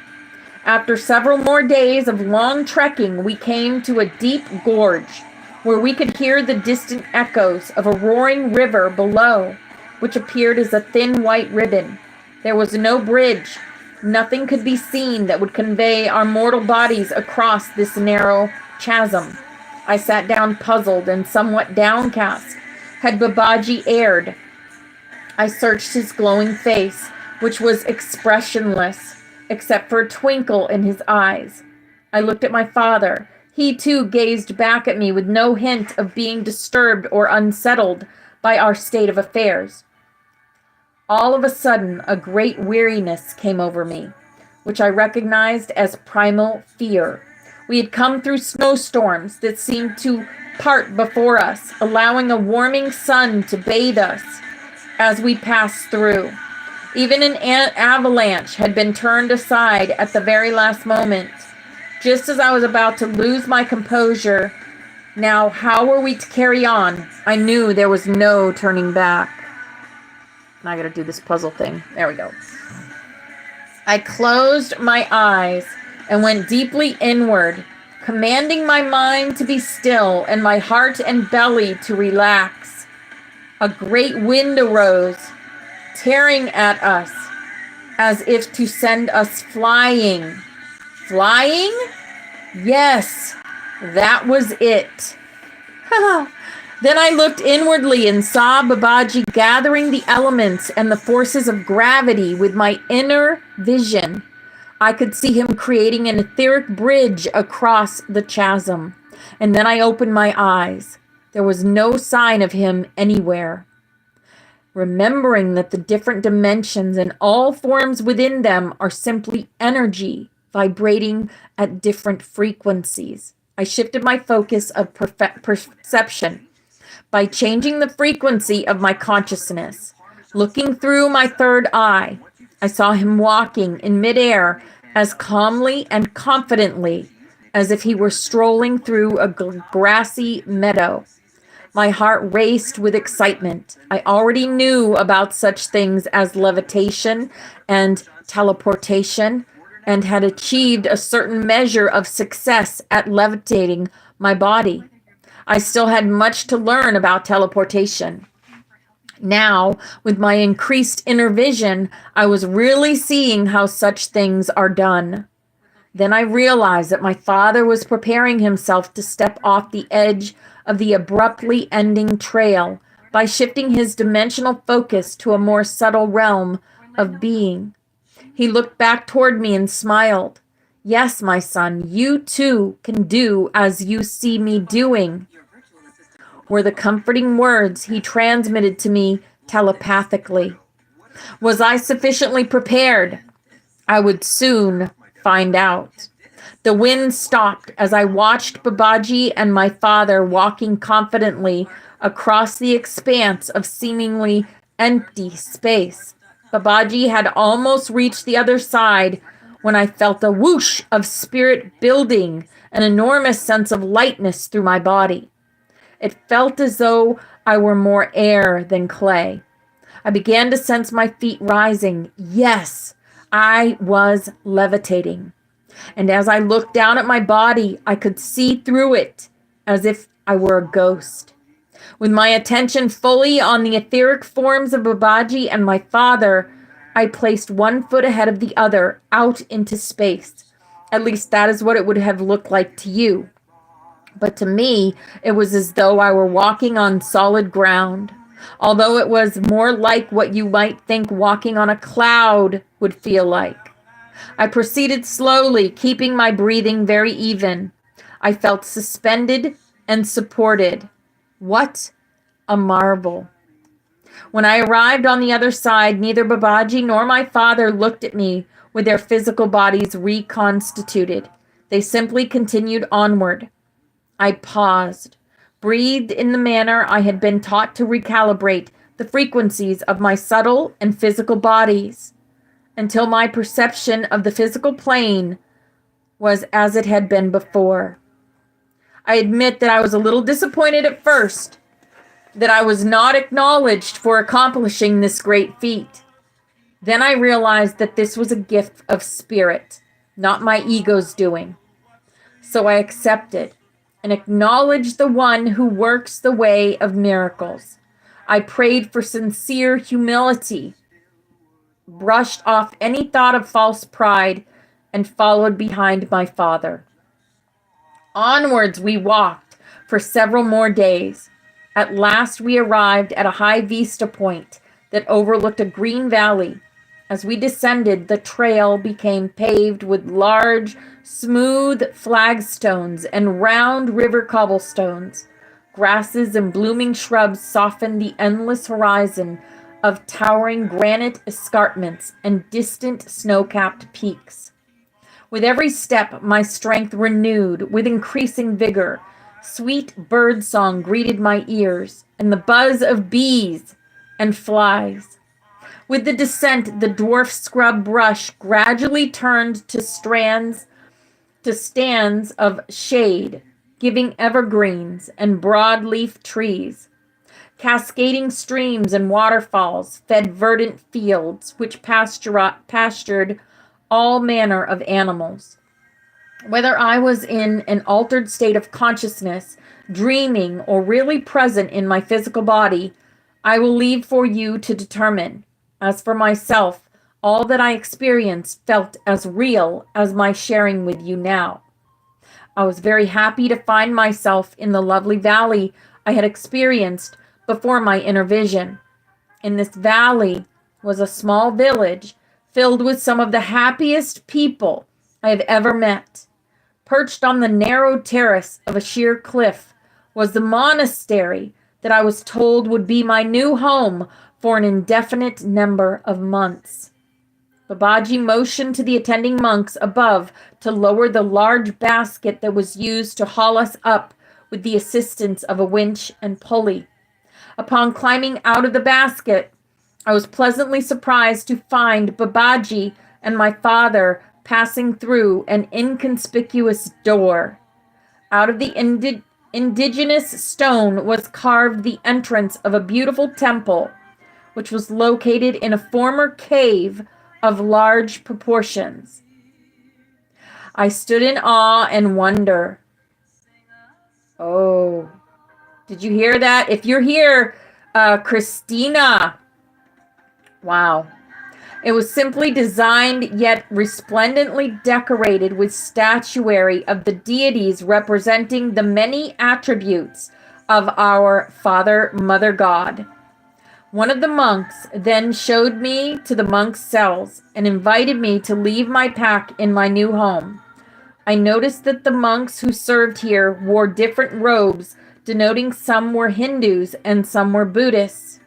After several more days of long trekking, we came to a deep gorge where we could hear the distant echoes of a roaring river below, which appeared as a thin white ribbon. There was no bridge. Nothing could be seen that would convey our mortal bodies across this narrow chasm. I sat down puzzled and somewhat downcast. Had Babaji erred? I searched his glowing face, which was expressionless, except for a twinkle in his eyes. I looked at my father. He too gazed back at me with no hint of being disturbed or unsettled by our state of affairs. All of a sudden, a great weariness came over me, which I recognized as primal fear. We had come through snowstorms that seemed to part before us, allowing a warming sun to bathe us as we passed through. Even an avalanche had been turned aside at the very last moment. Just as I was about to lose my composure, now how were we to carry on? I knew there was no turning back. Now I gotta do this puzzle thing. There we go. I closed my eyes and went deeply inward, commanding my mind to be still and my heart and belly to relax. A great wind arose, tearing at us as if to send us flying. Flying? Yes, that was it. Then I looked inwardly and saw Babaji gathering the elements and the forces of gravity with my inner vision. I could see him creating an etheric bridge across the chasm. And then I opened my eyes. There was no sign of him anywhere. Remembering that the different dimensions and all forms within them are simply energy vibrating at different frequencies, I shifted my focus of perception by changing the frequency of my consciousness. Looking through my third eye, I saw him walking in midair as calmly and confidently as if he were strolling through a grassy meadow. My heart raced with excitement. I already knew about such things as levitation and teleportation and had achieved a certain measure of success at levitating my body. I still had much to learn about teleportation. Now, with my increased inner vision, I was really seeing how such things are done. Then I realized that my father was preparing himself to step off the edge of the abruptly ending trail by shifting his dimensional focus to a more subtle realm of being. He looked back toward me and smiled. Yes, my son, you too can do as you see me doing, were the comforting words he transmitted to me telepathically. Was I sufficiently prepared? I would soon find out. The wind stopped as I watched Babaji and my father walking confidently across the expanse of seemingly empty space. Babaji had almost reached the other side when I felt a whoosh of spirit building, an enormous sense of lightness through my body. It felt as though I were more air than clay. I began to sense my feet rising. Yes, I was levitating. And as I looked down at my body, I could see through it as if I were a ghost. With my attention fully on the etheric forms of Babaji and my father, I placed one foot ahead of the other out into space. At least that is what it would have looked like to you. But to me, it was as though I were walking on solid ground, although it was more like what you might think walking on a cloud would feel like. I proceeded slowly, keeping my breathing very even. I felt suspended and supported. What a marvel. When I arrived on the other side, neither Babaji nor my father looked at me with their physical bodies reconstituted. They simply continued onward. I paused, breathed in the manner I had been taught to recalibrate the frequencies of my subtle and physical bodies, until my perception of the physical plane was as it had been before. I admit that I was a little disappointed at first that I was not acknowledged for accomplishing this great feat. Then I realized that this was a gift of spirit, not my ego's doing. So I accepted and acknowledged the one who works the way of miracles. I prayed for sincere humility, brushed off any thought of false pride, and followed behind my father. Onwards we walked for several more days. At last we arrived at a high vista point that overlooked a green valley. As we descended, the trail became paved with large, smooth flagstones and round river cobblestones. Grasses and blooming shrubs softened the endless horizon of towering granite escarpments and distant snow-capped peaks. With every step, my strength renewed with increasing vigor. Sweet bird song greeted my ears, and the buzz of bees and flies. With the descent, the dwarf scrub brush gradually turned to stands of shade, giving evergreens and broadleaf trees. Cascading streams and waterfalls fed verdant fields, which pastured all manner of animals. Whether I was in an altered state of consciousness, dreaming, or really present in my physical body, I will leave for you to determine. As for myself, all that I experienced felt as real as my sharing with you now. I was very happy to find myself in the lovely valley I had experienced before my inner vision. In this valley was a small village filled with some of the happiest people I have ever met. Perched on the narrow terrace of a sheer cliff was the monastery that I was told would be my new home for an indefinite number of months. Babaji motioned to the attending monks above to lower the large basket that was used to haul us up with the assistance of a winch and pulley. Upon climbing out of the basket, I was pleasantly surprised to find Babaji and my father passing through an inconspicuous door. Out of the indigenous stone was carved the entrance of a beautiful temple, which was located in a former cave of large proportions. I stood in awe and wonder. Oh, did you hear that? If you're here, Christina. Wow. It was simply designed yet resplendently decorated with statuary of the deities representing the many attributes of our Father, Mother God. One of the monks then showed me to the monks' cells and invited me to leave my pack in my new home. I noticed that the monks who served here wore different robes, denoting some were Hindus and some were Buddhists.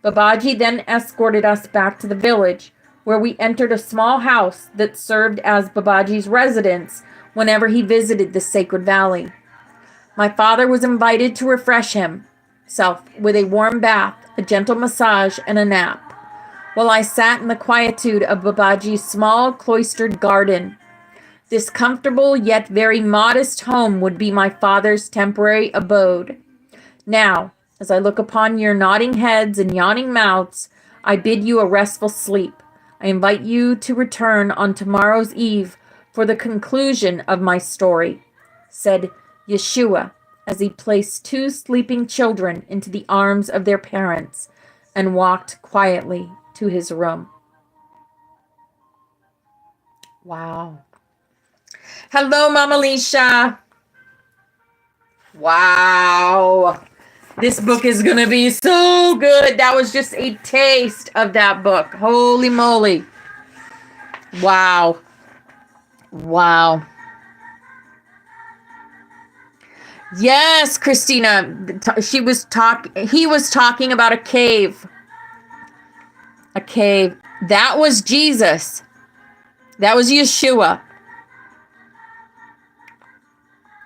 Babaji then escorted us back to the village, where we entered a small house that served as Babaji's residence whenever he visited the sacred valley. My father was invited to refresh himself with a warm bath, a gentle massage, and a nap, while I sat in the quietude of Babaji's small cloistered garden. This comfortable yet very modest home would be my father's temporary abode. Now, as I look upon your nodding heads and yawning mouths, I bid you a restful sleep. I invite you to return on tomorrow's eve for the conclusion of my story, said Yeshua, as he placed two sleeping children into the arms of their parents and walked quietly to his room. Wow. Hello, Mama Alicia. Wow. This book is going to be so good. That was just a taste of that book. Holy moly. Wow. Wow. Yes, Christina. He was talking about a cave. A cave. That was Jesus. That was Yeshua.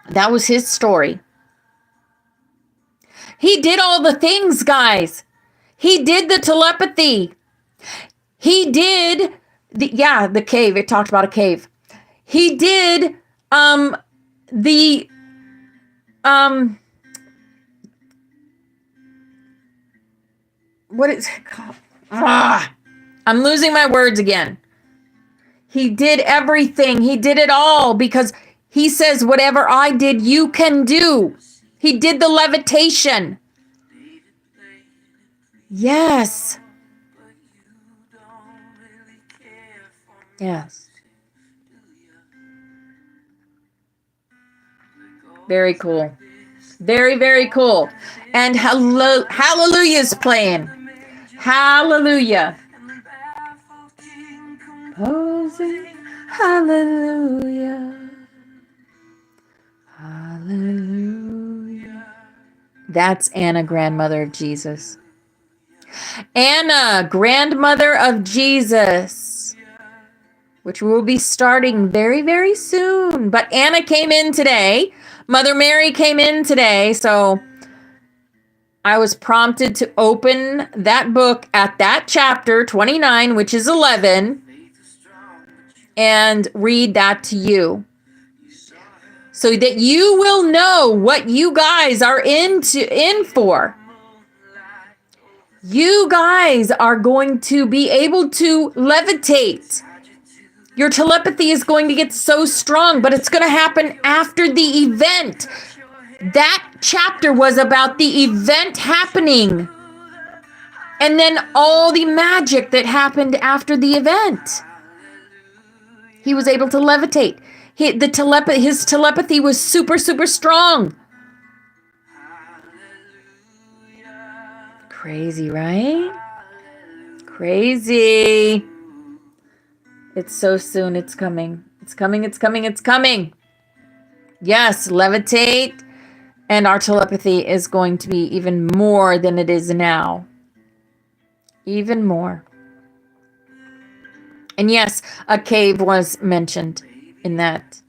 That was his story. He did all the things, guys. He did the telepathy. He did the cave. It talked about a cave. He did what is it called? I'm losing my words again. He did everything. He did it all because he says, whatever I did, you can do. He did the levitation. Yes. Yes. Very cool. Very, very cool. And hallelujah is playing. Hallelujah. Posing. Hallelujah. Hallelujah. That's Anna, grandmother of Jesus. Anna, grandmother of Jesus, which we will be starting very, very soon. But Anna came in today. Mother Mary came in today. So I was prompted to open that book at that chapter 29, which is 11, and read that to you, so that you will know what you guys are in for. You guys are going to be able to levitate. Your telepathy is going to get so strong, but it's going to happen after the event. That chapter was about the event happening, and then all the magic that happened after the event. He was able to levitate. His telepathy was super, super strong. Crazy, right? Crazy. It's so soon. It's coming. It's coming. It's coming. It's coming. Yes, levitate. And our telepathy is going to be even more than it is now. Even more. And yes, a cave was mentioned in that.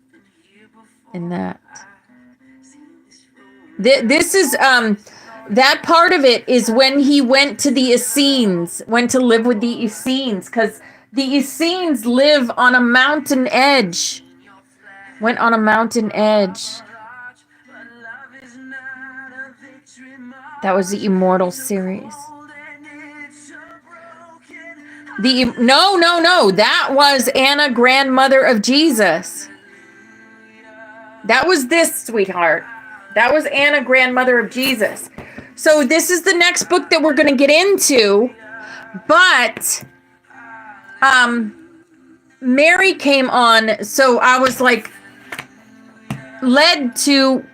This is that part of it is when he went to the Essenes, went to live with the Essenes, because the Essenes live on a mountain edge. Went on a mountain edge. That was the Immortal series. No. That was Anna, grandmother of Jesus. That was this, sweetheart. That was Anna, grandmother of Jesus. So this is the next book that we're going to get into. But Mary came on, so I was like led to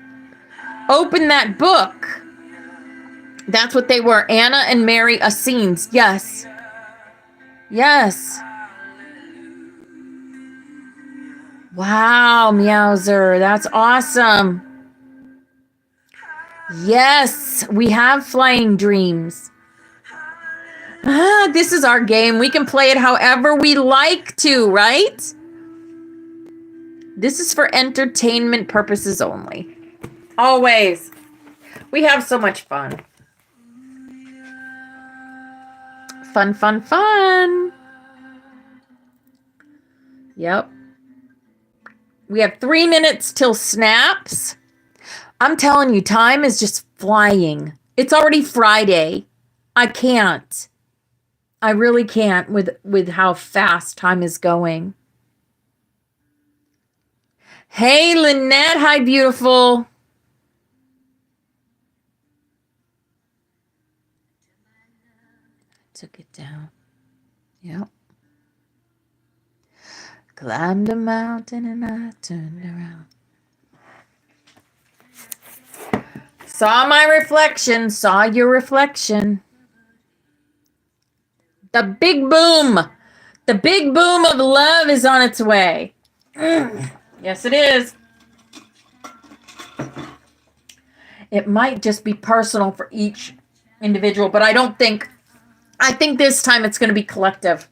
open that book That's what they were. Anna and Mary Essenes. Yes. Yes. Wow, Meowser. That's awesome. Yes, we have flying dreams. This is our game. We can play it however we like to, right? This is for entertainment purposes only. Always. We have so much fun. Fun, fun, fun. Yep. We have 3 minutes till snaps. I'm telling you, time is just flying. It's already Friday. I can't. I really can't with how fast time is going. Hey, Lynette. Hi, beautiful. Took it down. Yep. Climbed a mountain and I turned around. Saw my reflection, saw your reflection. The big boom of love is on its way. Yes, it is. It might just be personal for each individual, but I think this time it's going to be collective.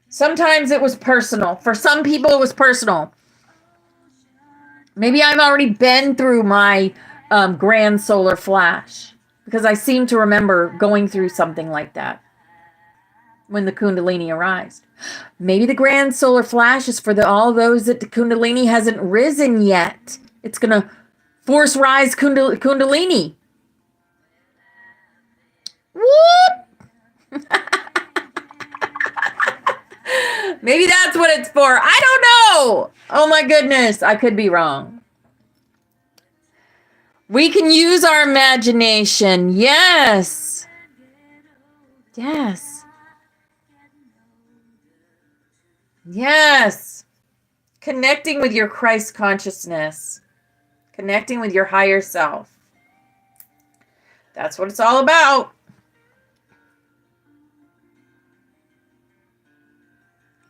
Sometimes it was personal. For some people, it was personal. Maybe I've already been through my grand solar flash because I seem to remember going through something like that when the Kundalini arised. Maybe the grand solar flash is for all those that the Kundalini hasn't risen yet. It's going to force rise Kundalini. Whoop! Maybe that's what it's for. I don't know. Oh my goodness. I could be wrong. We can use our imagination. Yes. Yes. Yes. Connecting with your Christ consciousness. Connecting with your higher self. That's what it's all about.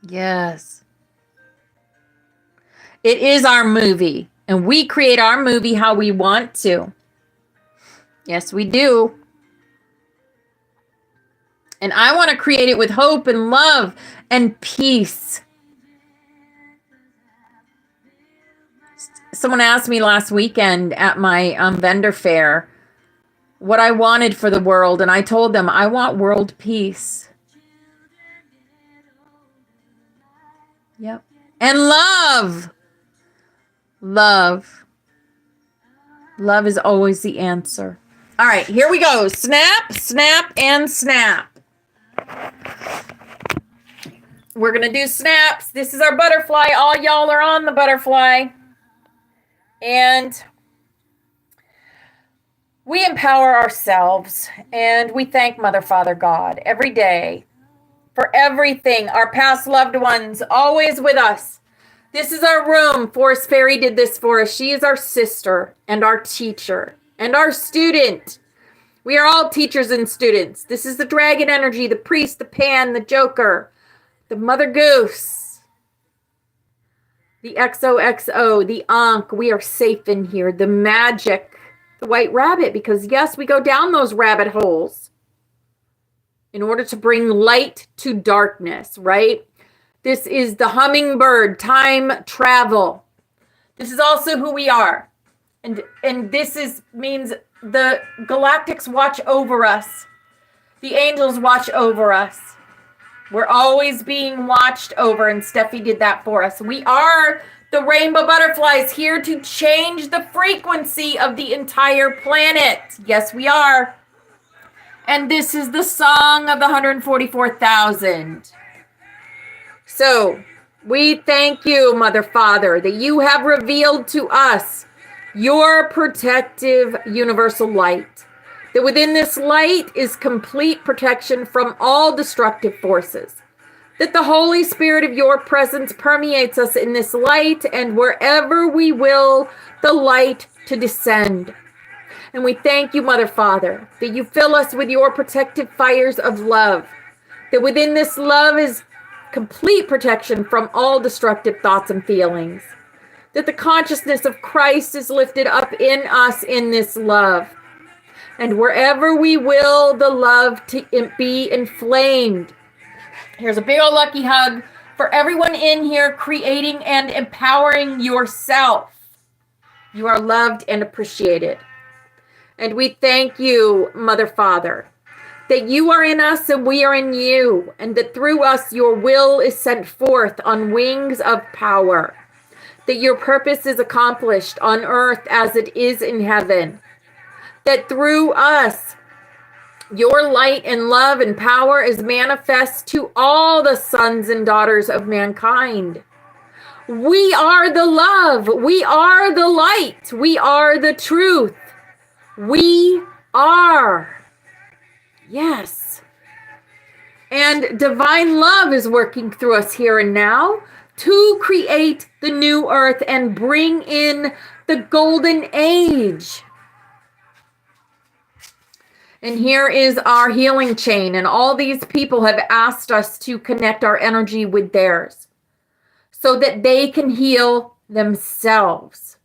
Yes. It is our movie, and we create our movie how we want to. Yes, we do. And I want to create it with hope and love and peace. Someone asked me last weekend at my vendor fair what I wanted for the world, and I told them I want world peace. Yep. And love. Love. Love is always the answer. All right, here we go. Snap, snap, and snap. We're going to do snaps. This is our butterfly. All y'all are on the butterfly. And we empower ourselves. And we thank Mother, Father, God every day for everything. Our past loved ones always with us. This is our room. Forest Fairy did this for us. She is our sister and our teacher and our student. We are all teachers and students. This is the dragon energy, the priest, the pan, the joker, the mother goose, the XOXO, the Ankh. We are safe in here. The magic, the white rabbit, because yes, we go down those rabbit holes in order to bring light to darkness, right? This is the hummingbird, time travel. This is also who we are. And this means the galactics watch over us. The angels watch over us. We're always being watched over, and Steffi did that for us. We are the rainbow butterflies here to change the frequency of the entire planet. Yes, we are. And this is the song of the 144,000. So we thank you, Mother, Father, that you have revealed to us your protective universal light. That within this light is complete protection from all destructive forces. That the Holy Spirit of your presence permeates us in this light, and wherever we will the light to descend. And we thank you, Mother Father, that you fill us with your protective fires of love, that within this love is complete protection from all destructive thoughts and feelings, that the consciousness of Christ is lifted up in us in this love. And wherever we will the love to be inflamed. Here's a big old lucky hug for everyone in here creating and empowering yourself. You are loved and appreciated. And we thank you, Mother Father, that you are in us and we are in you, and that through us your will is sent forth on wings of power, that your purpose is accomplished on earth as it is in heaven, that through us your light and love and power is manifest to all the sons and daughters of mankind. We are the love. We are the light. We are the truth. We are. Yes. And divine love is working through us here and now to create the new earth and bring in the golden age. And here is our healing chain. And all these people have asked us to connect our energy with theirs so that they can heal themselves.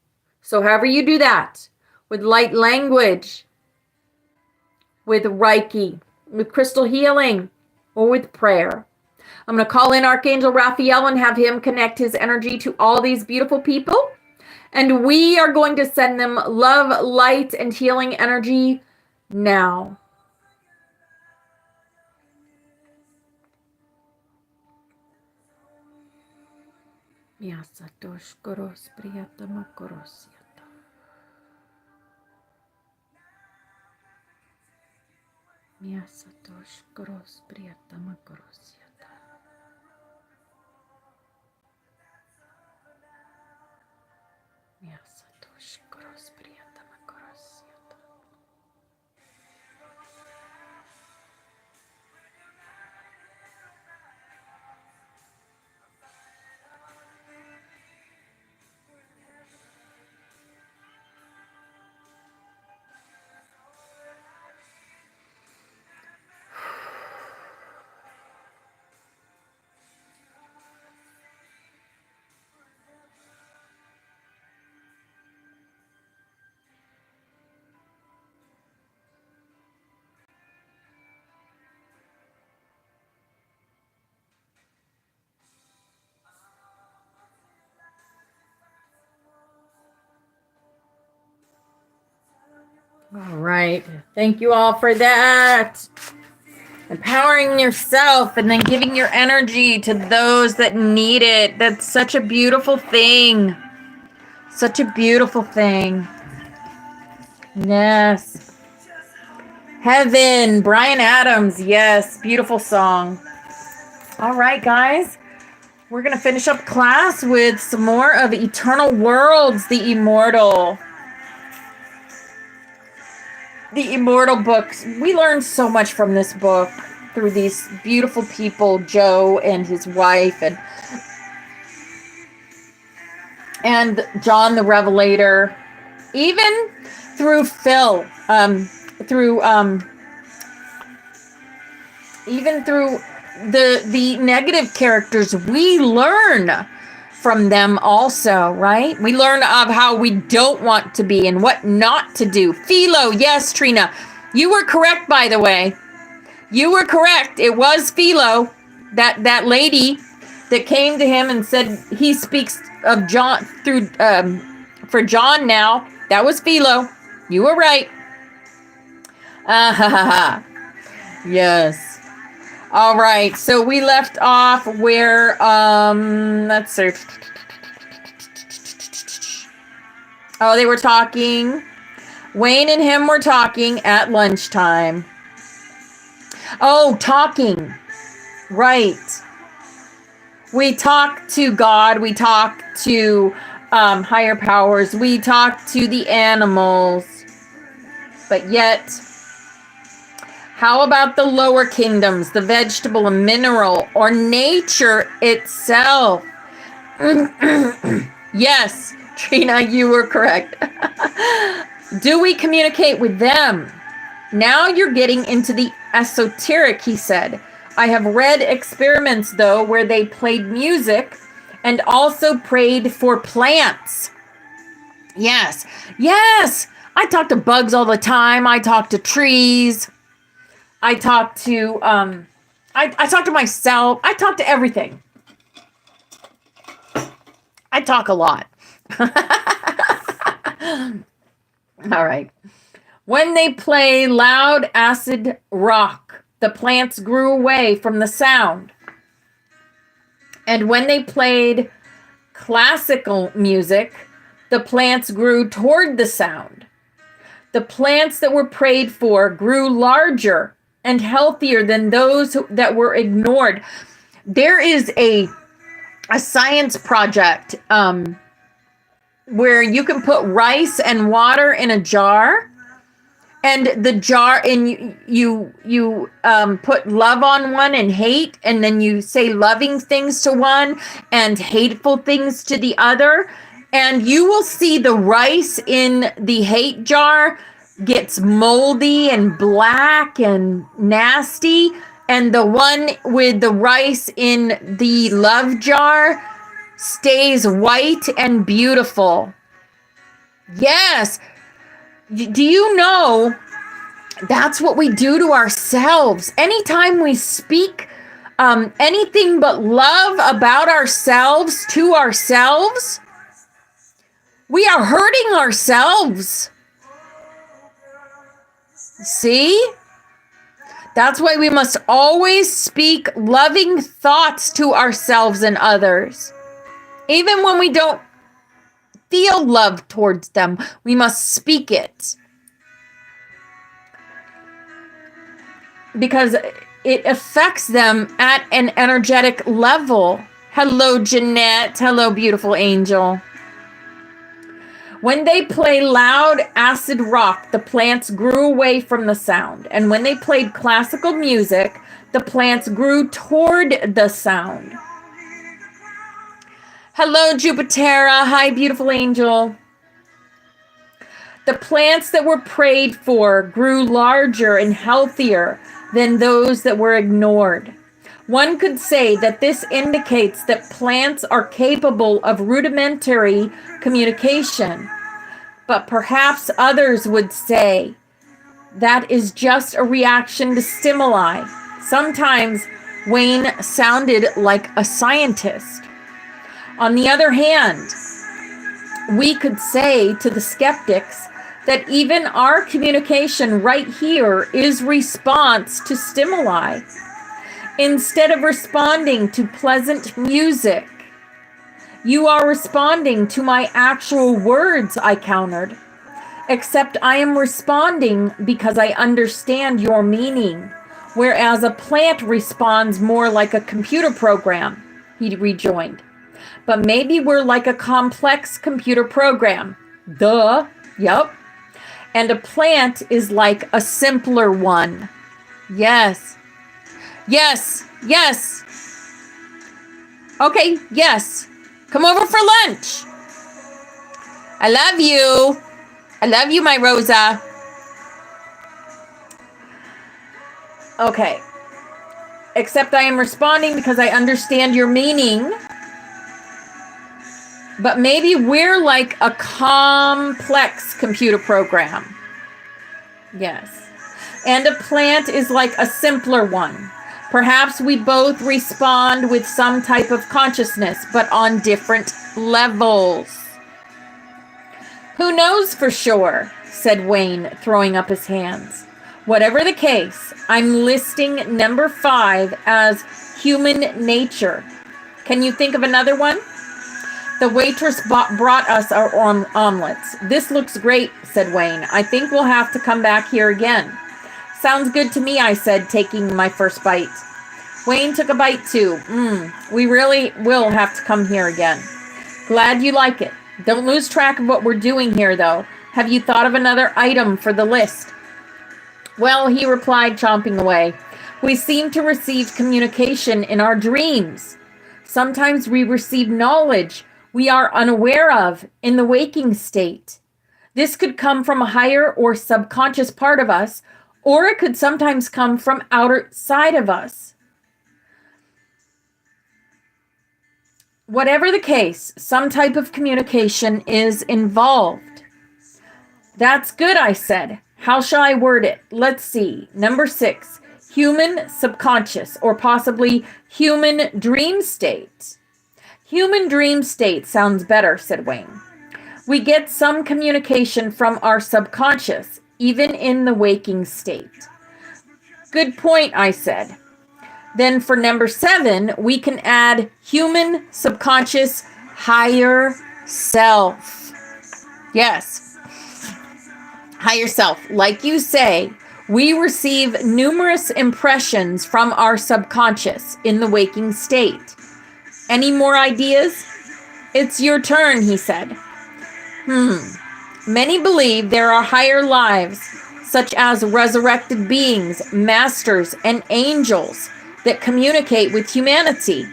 So however you do that, with light language, with Reiki, with crystal healing, or with prayer. I'm going to call in Archangel Raphael and have him connect his energy to all these beautiful people. And we are going to send them love, light, and healing energy now. All right. Thank you all for that. Empowering yourself and then giving your energy to those that need it. That's such a beautiful thing. Such a beautiful thing. Yes. Heaven, Bryan Adams. Yes, beautiful song. All right, guys. We're going to finish up class with some more of Eternal Worlds, the Immortal. The Immortal books. We learned so much from this book through these beautiful people, Joe and his wife, and John the Revelator, even through Phil, even through the negative characters, we learn from them also, right? We learn of how we don't want to be and what not to do. Philo, yes, Trina. You were correct, by the way. You were correct. It was Philo, that lady that came to him and said he speaks of John through for John now. That was Philo. You were right. Yes. All right, so we left off where, let's see. Oh, they were talking. Wayne and him were talking at lunchtime. Oh, talking. Right. We talk to God. We talk to higher powers. We talk to the animals. But yet, how about the lower kingdoms, the vegetable and mineral, or nature itself? Yes, Trina, you were correct. Do we communicate with them? Now you're getting into the esoteric, he said. I have read experiments, though, where they played music and also prayed for plants. Yes, yes. I talk to bugs all the time. I talk to trees. I talk to, I talk to myself. I talk to everything. I talk a lot. All right. When they play loud acid rock, the plants grew away from the sound. And when they played classical music, the plants grew toward the sound. The plants that were prayed for grew larger and healthier than those that were ignored. There is a science project where you can put rice and water in a jar, and the jar, and you put love on one and hate, and then you say loving things to one and hateful things to the other, and you will see the rice in the hate jar gets moldy and black and nasty, and the one with the rice in the love jar stays white and beautiful. Yes. Do you know that's what we do to ourselves? Anytime we speak anything but love about ourselves to ourselves, we are hurting ourselves. See? That's why we must always speak loving thoughts to ourselves and others. Even when we don't feel love towards them, we must speak it. Because it affects them at an energetic level. Hello, Jeanette. Hello, beautiful angel. When they play loud acid rock, the plants grew away from the sound. And when they played classical music, the plants grew toward the sound. Hello, Jupitera. Hi, beautiful angel. The plants that were prayed for grew larger and healthier than those that were ignored. One could say that this indicates that plants are capable of rudimentary communication, but perhaps others would say that is just a reaction to stimuli. Sometimes Wayne sounded like a scientist. On the other hand, we could say to the skeptics that even our communication right here is response to stimuli. Instead of responding to pleasant music, you are responding to my actual words, I countered. Except I am responding because I understand your meaning, whereas a plant responds more like a computer program, he rejoined. But maybe we're like a complex computer program. Duh. Yep. And a plant is like a simpler one. Yes. Yes. Yes. Okay. Yes. Come over for lunch. I love you. I love you, my Rosa. Okay. Except I am responding because I understand your meaning. But maybe we're like a complex computer program. Yes. And a plant is like a simpler one. Perhaps we both respond with some type of consciousness, but on different levels. Who knows for sure, said Wayne, throwing up his hands. Whatever the case, I'm listing number 5 as human nature. Can you think of another one? The waitress brought us our omelets. This looks great, said Wayne. I think we'll have to come back here again. Sounds good to me, I said, taking my first bite. Wayne took a bite too. We really will have to come here again. Glad you like it. Don't lose track of what we're doing here, though. Have you thought of another item for the list? Well, he replied, chomping away. We seem to receive communication in our dreams. Sometimes we receive knowledge we are unaware of in the waking state. This could come from a higher or subconscious part of us, or it could sometimes come from outside of us. Whatever the case, some type of communication is involved. That's good, I said. How shall I word it? Let's see. Number 6, human subconscious, or possibly human dream state. Human dream state sounds better, said Wayne. We get some communication from our subconscious, even in the waking state. Good point, I said. Then for number 7, we can add human subconscious higher self. Yes, higher self. Like you say, we receive numerous impressions from our subconscious in the waking state. Any more ideas? It's your turn, he said. Many believe there are higher lives, such as resurrected beings, masters, and angels that communicate with humanity.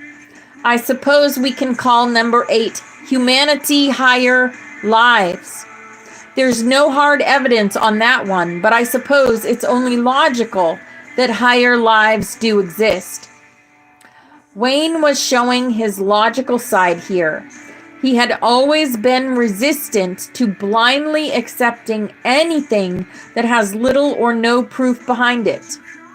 I suppose we can call number 8 humanity higher lives. There's no hard evidence on that one, but I suppose it's only logical that higher lives do exist. Wayne was showing his logical side here. He had always been resistant to blindly accepting anything that has little or no proof behind it.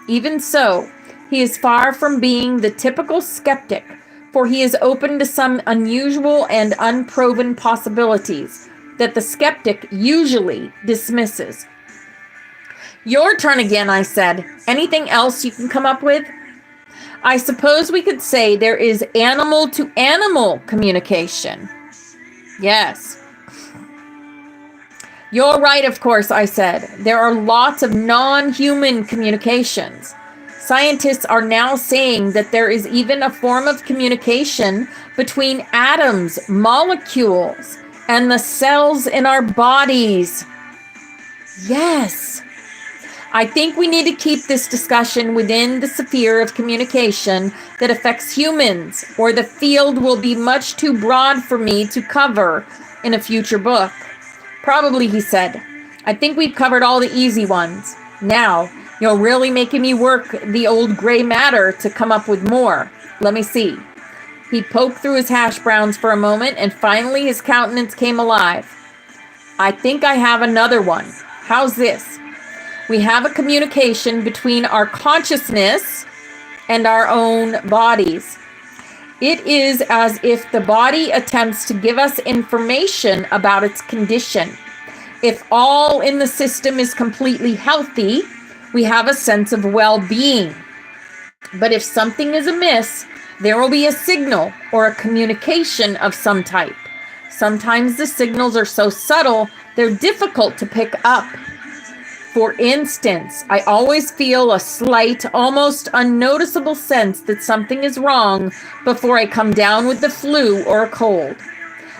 Even so, he is far from being the typical skeptic, for he is open to some unusual and unproven possibilities that the skeptic usually dismisses. Your turn again, I said. Anything else you can come up with? I suppose we could say there is animal-to-animal communication. Yes. You're right, of course, I said. There are lots of non-human communications. Scientists are now saying that there is even a form of communication between atoms, molecules, and the cells in our bodies. Yes. I think we need to keep this discussion within the sphere of communication that affects humans, or the field will be much too broad for me to cover in a future book. Probably, he said. I think we've covered all the easy ones. Now, you're really making me work the old gray matter to come up with more. Let me see. He poked through his hash browns for a moment, and finally his countenance came alive. I think I have another one. How's this? We have a communication between our consciousness and our own bodies. It is as if the body attempts to give us information about its condition. If all in the system is completely healthy, we have a sense of well-being. But if something is amiss, there will be a signal or a communication of some type. Sometimes the signals are so subtle, they're difficult to pick up. For instance, I always feel a slight, almost unnoticeable sense that something is wrong before I come down with the flu or a cold.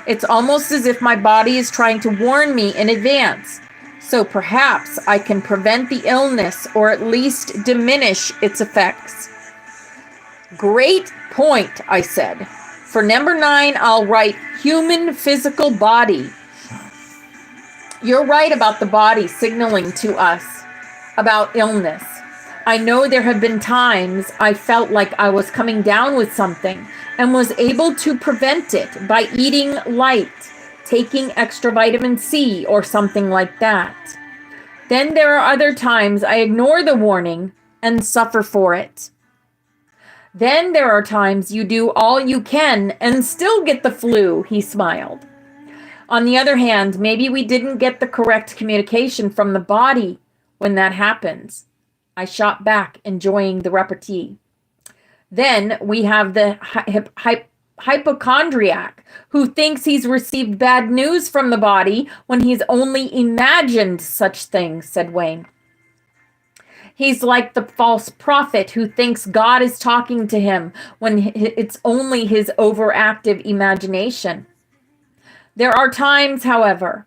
It's almost as if my body is trying to warn me in advance. So perhaps I can prevent the illness or at least diminish its effects. Great point, I said. For number 9, I'll write human physical body. You're right about the body signaling to us about illness. I know there have been times I felt like I was coming down with something and was able to prevent it by eating light, taking extra vitamin C or something like that. Then there are other times I ignore the warning and suffer for it. Then there are times you do all you can and still get the flu, he smiled. On the other hand, maybe we didn't get the correct communication from the body when that happens. I shot back, enjoying the repartee. Then we have the hypochondriac who thinks he's received bad news from the body when he's only imagined such things, said Wayne. He's like the false prophet who thinks God is talking to him when it's only his overactive imagination. There are times, however,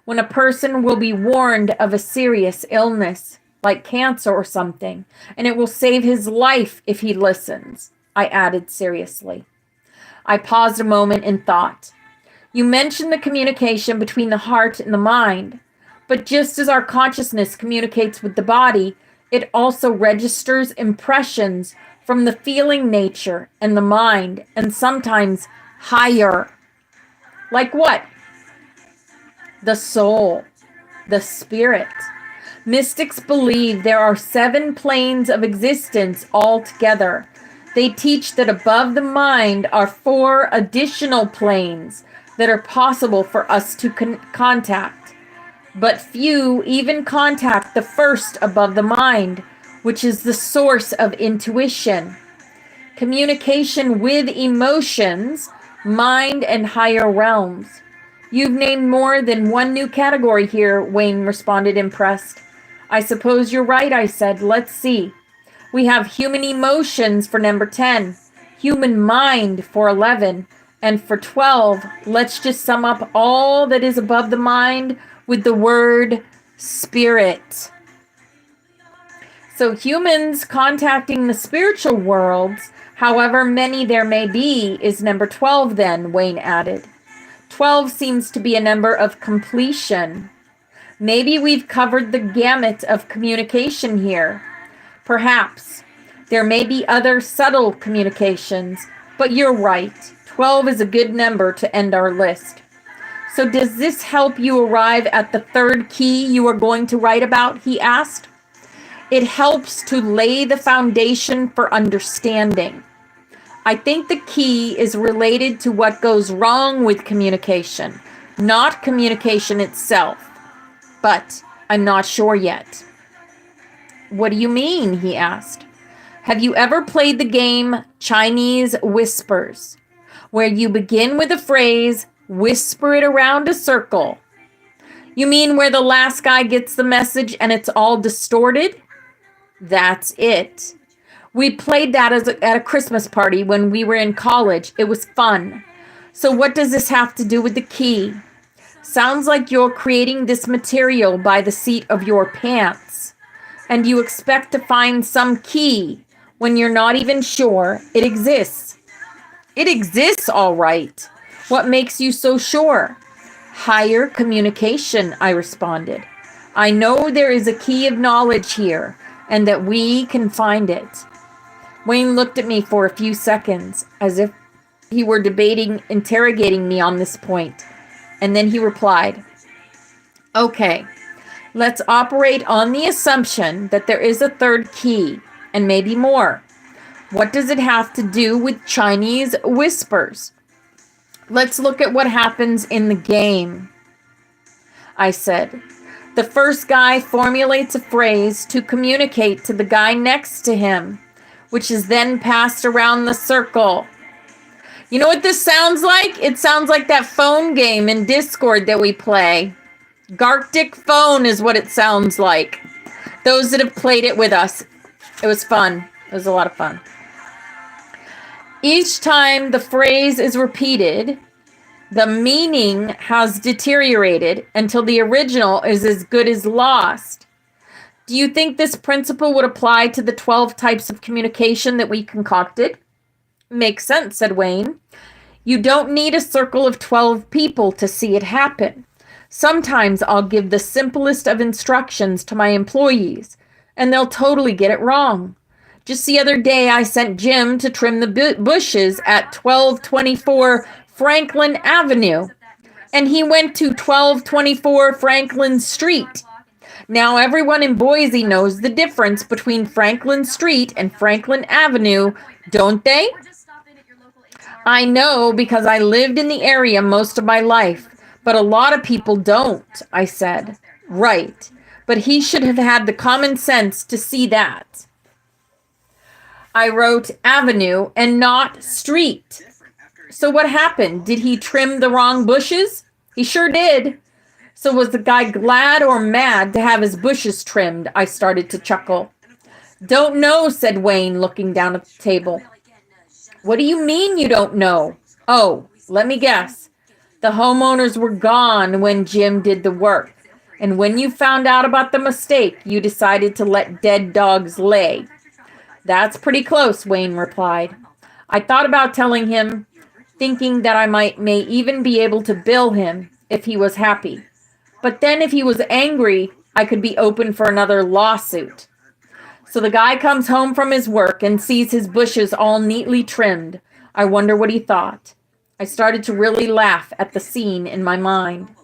when a person will be warned of a serious illness, like cancer or something, and it will save his life if he listens, I added seriously. I paused a moment and thought. You mentioned the communication between the heart and the mind. But just as our consciousness communicates with the body, it also registers impressions from the feeling nature and the mind, and sometimes higher. Like what? The soul, the spirit. Mystics believe there are 7 planes of existence altogether. They teach that above the mind are 4 additional planes that are possible for us to contact. But few even contact the first above the mind, which is the source of intuition. Communication with emotions, mind, and higher realms. You've named more than one new category here, Wayne responded, impressed. I suppose you're right, I said. Let's see. We have human emotions for number 10, human mind for 11, and for 12, let's just sum up all that is above the mind with the word spirit. So humans contacting the spiritual worlds, however many there may be, is number 12 then, Wayne added. 12 seems to be a number of completion. Maybe we've covered the gamut of communication here. Perhaps. There may be other subtle communications, but you're right. 12 is a good number to end our list. So does this help you arrive at the 3rd key you are going to write about? He asked. It helps to lay the foundation for understanding. I think the key is related to what goes wrong with communication, not communication itself. But I'm not sure yet. What do you mean? He asked. Have you ever played the game Chinese Whispers, where you begin with a phrase, whisper it around a circle? You mean where the last guy gets the message and it's all distorted? That's it. We played that at a Christmas party when we were in college. It was fun. So what does this have to do with the key? Sounds like you're creating this material by the seat of your pants, and you expect to find some key when you're not even sure it exists. It exists, all right. What makes you so sure? Higher communication, I responded. I know there is a key of knowledge here, and that we can find it. Wayne looked at me for a few seconds, as if he were interrogating me on this point. And then he replied, okay, let's operate on the assumption that there is a 3rd key, and maybe more. What does it have to do with Chinese whispers? Let's look at what happens in the game, I said. The first guy formulates a phrase to communicate to the guy next to him, which is then passed around the circle. You know what this sounds like? It sounds like that phone game in Discord that we play. Garctic Phone is what it sounds like. Those that have played it with us. It was fun. It was a lot of fun. Each time the phrase is repeated, the meaning has deteriorated until the original is as good as lost. Do you think this principle would apply to the 12 types of communication that we concocted? Makes sense, said Wayne. You don't need a circle of 12 people to see it happen. Sometimes I'll give the simplest of instructions to my employees, and they'll totally get it wrong. Just the other day, I sent Jim to trim the bushes at 1224 Franklin Avenue, and he went to 1224 Franklin Street. Now everyone in Boise knows the difference between Franklin Street and Franklin Avenue, don't they? I know because I lived in the area most of my life, but a lot of people don't, I said. Right, but he should have had the common sense to see that. I wrote avenue and not street. So what happened? Did he trim the wrong bushes? He sure did. So was the guy glad or mad to have his bushes trimmed? I started to chuckle. Don't know, said Wayne, looking down at the table. What do you mean you don't know? Oh, let me guess. The homeowners were gone when Jim did the work. And when you found out about the mistake, you decided to let dead dogs lay. That's pretty close, Wayne replied. I thought about telling him, thinking that I may even be able to bill him if he was happy. But then if he was angry, I could be open for another lawsuit. So the guy comes home from his work and sees his bushes all neatly trimmed. I wonder what he thought. I started to really laugh at the scene in my mind.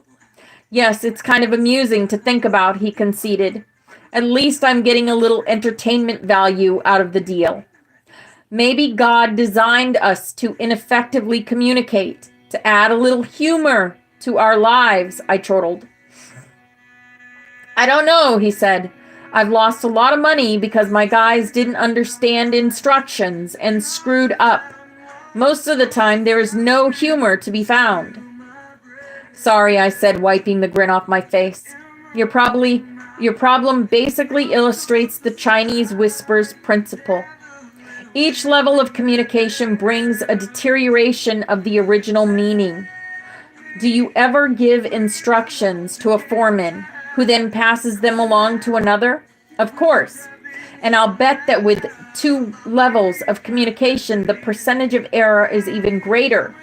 Yes, it's kind of amusing to think about, he conceded. At least I'm getting a little entertainment value out of the deal. Maybe God designed us to ineffectively communicate, to add a little humor to our lives, I chortled. I don't know, he said. I've lost a lot of money because my guys didn't understand instructions and screwed up. Most of the time, there is no humor to be found. Sorry, I said, wiping the grin off my face. Your problem basically illustrates the Chinese whispers principle. Each level of communication brings a deterioration of the original meaning. Do you ever give instructions to a foreman who then passes them along to another? Of course. And I'll bet that with 2 levels of communication, the percentage of error is even greater.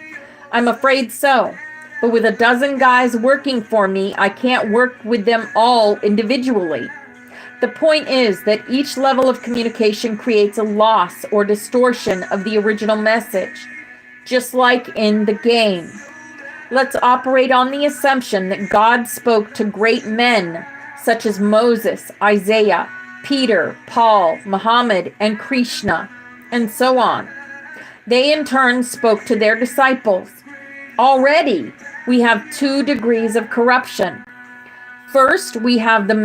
I'm afraid so. But with a dozen guys working for me, I can't work with them all individually. The point is that each level of communication creates a loss or distortion of the original message, just like in the game. Let's operate on the assumption that God spoke to great men such as Moses, Isaiah, Peter, Paul, Muhammad, and Krishna, and so on. They in turn spoke to their disciples. Already, we have 2 degrees of corruption. First, we have the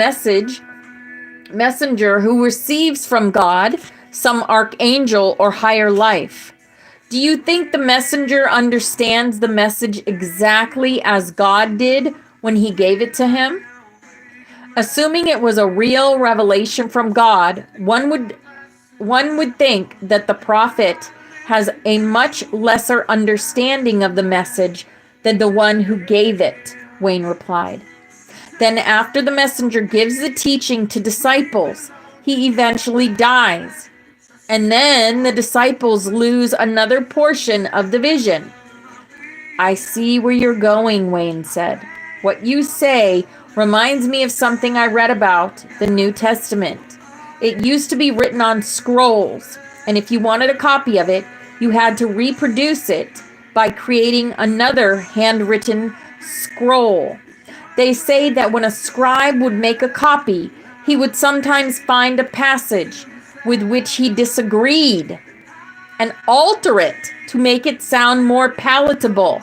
messenger who receives from God some archangel or higher life. Do you think the messenger understands the message exactly as God did when he gave it to him? Assuming it was a real revelation from God, one would think that the prophet has a much lesser understanding of the message than the one who gave it, Wayne replied. Then after the messenger gives the teaching to disciples, he eventually dies. And then the disciples lose another portion of the vision. I see where you're going, Wayne said. What you say reminds me of something I read about the New Testament. It used to be written on scrolls, and if you wanted a copy of it, you had to reproduce it by creating another handwritten scroll. They say that when a scribe would make a copy, he would sometimes find a passage with which he disagreed and alter it to make it sound more palatable.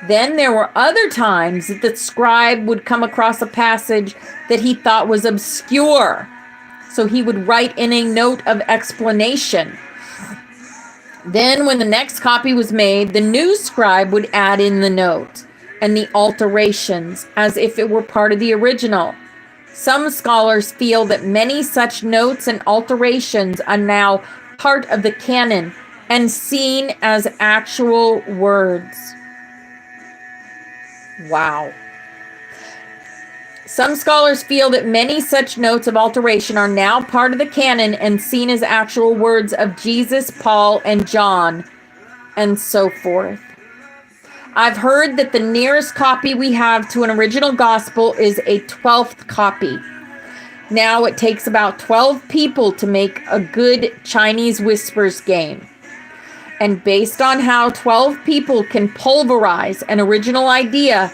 Then there were other times that the scribe would come across a passage that he thought was obscure, so he would write in a note of explanation. Then when the next copy was made, the new scribe would add in the note and the alterations as if it were part of the original. Some scholars feel that many such notes and alterations are now part of the canon and seen as actual words. Wow. Some scholars feel that many such notes of alteration are now part of the canon and seen as actual words of Jesus, Paul, and John, and so forth. I've heard that the nearest copy we have to an original gospel is a 12th copy. Now it takes about 12 people to make a good Chinese whispers game. And based on how 12 people can pulverize an original idea,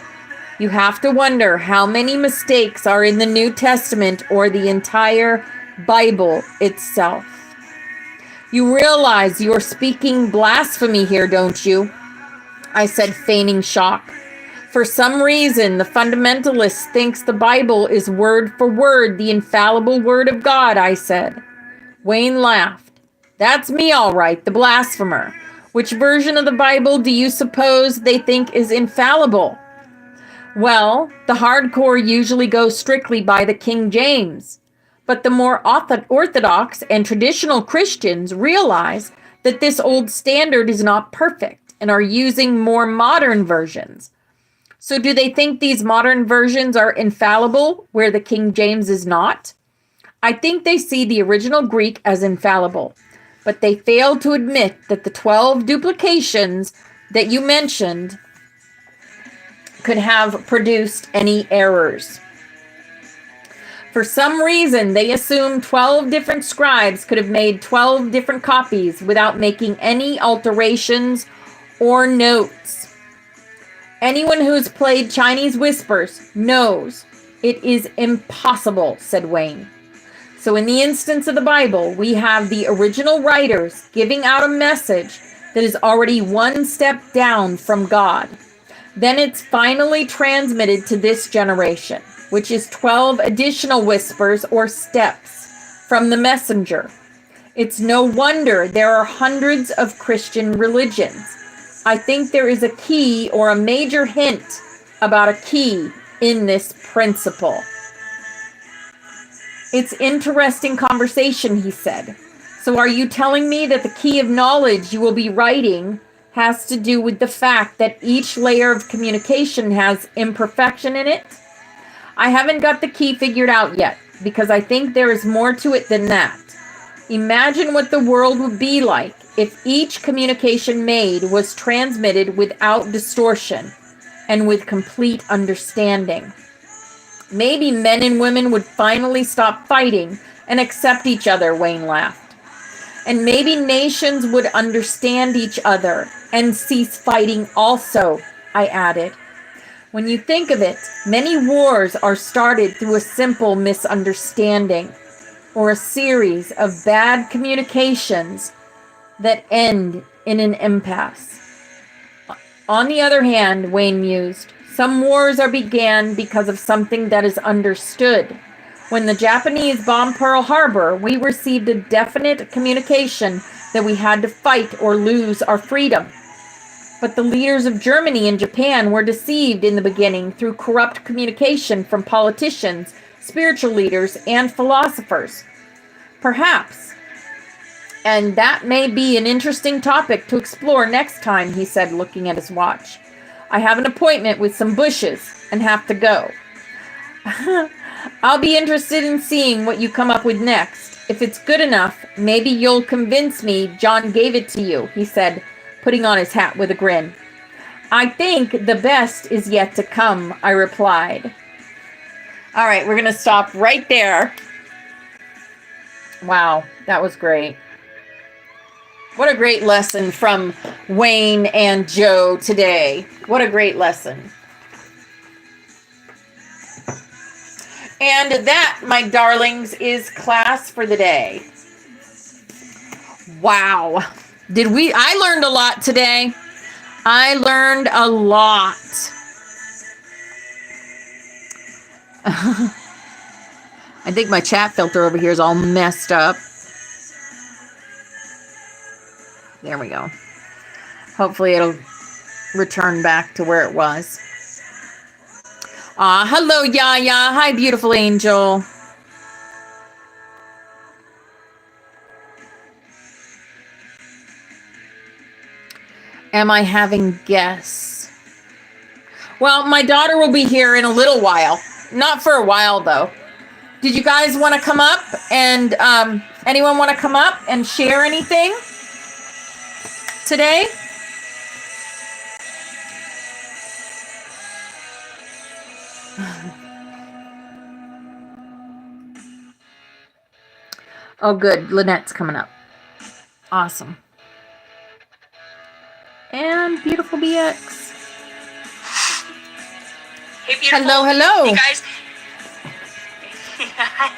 you have to wonder how many mistakes are in the New Testament or the entire Bible itself. You realize you're speaking blasphemy here, don't you? I said, feigning shock. For some reason, the fundamentalist thinks the Bible is word for word the infallible word of God, I said. Wayne laughed. That's me, all right, the blasphemer. Which version of the Bible do you suppose they think is infallible? Well, the hardcore usually go strictly by the King James. But the more orthodox and traditional Christians realize that this old standard is not perfect and are using more modern versions. So do they think these modern versions are infallible where the King James is not? I think they see the original Greek as infallible, but they fail to admit that the 12 duplications that you mentioned could have produced any errors. For some reason, they assumed 12 different scribes could have made 12 different copies without making any alterations or notes. Anyone who has played Chinese whispers knows it is impossible, said Wayne. So in the instance of the Bible, we have the original writers giving out a message that is already one step down from God. Then it's finally transmitted to this generation, which is 12 additional whispers or steps from the messenger. It's no wonder there are hundreds of Christian religions. I think there is a key or a major hint about a key in this principle. It's interesting conversation, he said. So are you telling me that the key of knowledge you will be writing has to do with the fact that each layer of communication has imperfection in it? I haven't got the key figured out yet, because I think there is more to it than that. Imagine what the world would be like if each communication made was transmitted without distortion and with complete understanding. Maybe men and women would finally stop fighting and accept each other, Wayne laughed. And maybe nations would understand each other and cease fighting also, I added. When you think of it, many wars are started through a simple misunderstanding or a series of bad communications that end in an impasse. On the other hand, Wayne mused, some wars are began because of something that is understood. When the Japanese bombed Pearl Harbor, we received a definite communication that we had to fight or lose our freedom. But the leaders of Germany and Japan were deceived in the beginning through corrupt communication from politicians, spiritual leaders, and philosophers. Perhaps. And that may be an interesting topic to explore next time, he said, looking at his watch. I have an appointment with some bushes and have to go. I'll be interested in seeing what you come up with next. If it's good enough, maybe you'll convince me John gave it to you, he said, putting on his hat with a grin. I think the best is yet to come, I replied. All right, we're going to stop right there. Wow, that was great. What a great lesson from Wayne and Joe today. What a great lesson. And that, my darlings, is class for the day. Wow. I learned a lot today. I learned a lot. I think my chat filter over here is all messed up. There we go. Hopefully it'll return back to where it was. Hello, Yaya. Hi, beautiful angel. Am I having guests? Well, my daughter will be here in a little while. Not for a while, though. Did you guys want to come up? And anyone want to come up and share anything today? Oh, good. Lynette's coming up. Awesome. And beautiful BX. Hey, beautiful. Hello, hello. Hey, guys.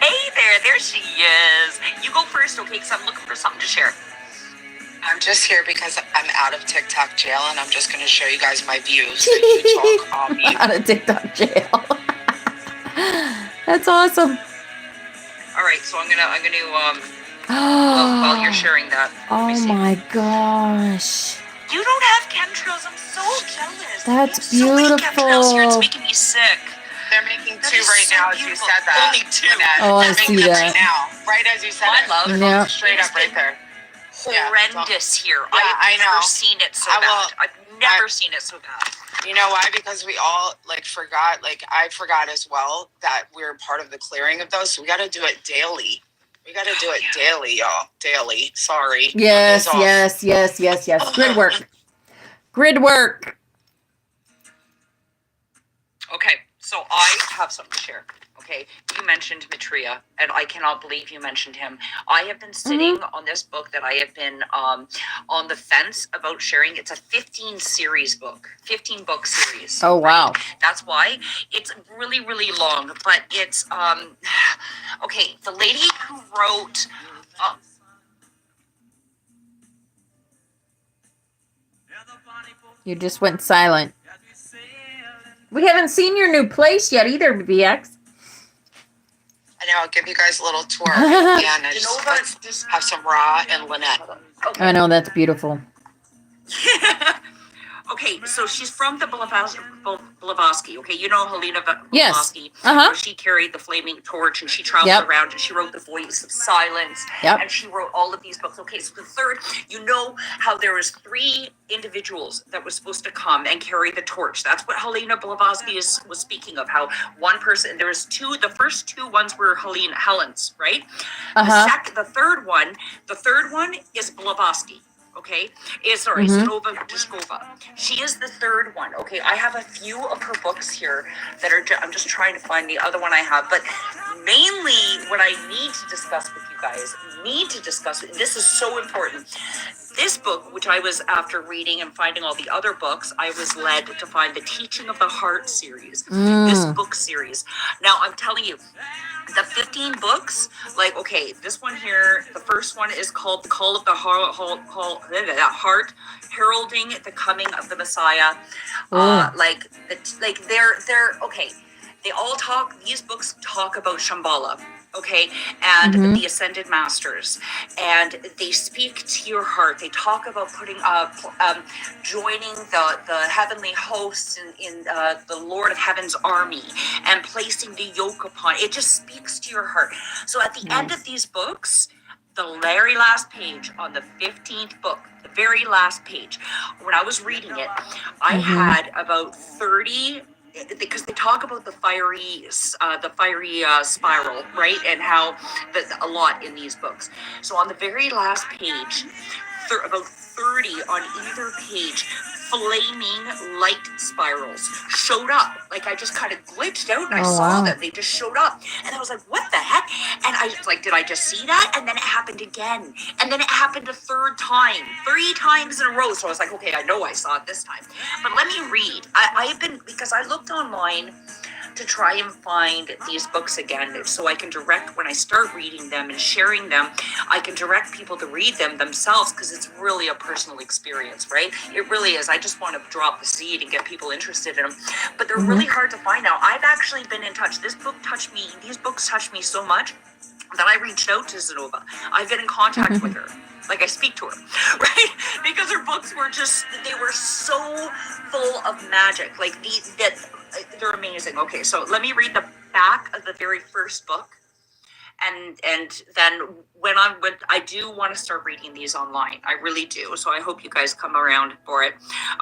Hey there she is. You go first, okay? Because I'm looking for something to share. I'm just here because I'm out of TikTok jail, and I'm just going to show you guys my views. You talk on mute. Out of TikTok jail. That's awesome. All right, so I'm gonna while you're sharing that. Oh my gosh. You don't have chemtrails. I'm so jealous. That's you have so many beautiful. chemtrails here. It's making me sick. They're making That two is right so now as you beautiful. said that. Only two. Lynette. Oh, I They're see making it that. right now. Right as you said I it. love it. Yeah. Straight up right there. Horrendous here. Yeah, I have I know. never seen it so I bad. will- I've never seen it so bad. You know why? Because we all forgot, I forgot as well that we're part of the clearing of those. So we got to do it daily. We got to do it daily, y'all. Daily. Sorry. Yes, Mondays off. yes. Grid work. Grid work. Okay, so I have something to share. Okay, you mentioned Maitreya, and I cannot believe you mentioned him. I have been sitting on this book that I have been on the fence about sharing. It's a 15 series book, 15 book series. Oh, wow. Right? That's why it's really, really long, but it's okay. The lady who wrote. You just went silent. We haven't seen your new place yet either, BX. I know. I'll give you guys a little tour. Yeah, and let's have some raw and Lynette. Okay. I know, that's beautiful. Okay, so she's from the Blavatsky. Okay, you know Helena Blavatsky. Yes. She carried the flaming torch and she traveled around and she wrote The Voice of Silence. And she wrote all of these books. Okay, so the third, you know how there was 3 individuals that were supposed to come and carry the torch. That's what Helena Blavatsky was speaking of. How one person, there was 2. The first 2 ones were Helen's, right? The third one is Blavatsky. Okay, Znova Duskova. She is the third one. Okay, I have a few of her books here that are. I'm just trying to find the other one I have, but mainly what I need to discuss with you guys. This is so important. This book, which I was after reading and finding all the other books, I was led to find the Teaching of the Heart series. This book series. Now I'm telling you. The 15 books, like, okay, this one here, the first one is called The Call of the Heart, heralding the coming of the Messiah. They're okay. They all these books talk about Shambhala, okay, and the Ascended Masters, and they speak to your heart. They talk about putting joining the heavenly hosts in the Lord of Heaven's army and placing the yoke upon it. Just speaks to your heart. So at the end of these books, the very last page on the 15th book, the very last page, when I was reading it, I had about 30, because they talk about the fiery spiral, right? And how a lot in these books. So on the very last page, about 30 on either page, flaming light spirals showed up. Like, I just kind of glitched out and I saw them. They just showed up. And I was like, what the heck? And I was like, did I just see that? And then it happened again. And then it happened a third time, 3 times in a row. So I was like, okay, I know I saw it this time. But let me read. Because I looked online to try and find these books again, so I can direct, when I start reading them and sharing them, I can direct people to read them themselves, because it's really a personal experience, right? It really is. I just want to drop the seed and get people interested in them, but they're really hard to find now. I've actually been in touch. These books touched me so much that I reached out to Znova. I've been in contact with her. Like, I speak to her, right? Because her books were they were so full of magic. Like, they're amazing. Okay, so let me read the back of the very first book. And then when I do want to start reading these online. I really do. So I hope you guys come around for it.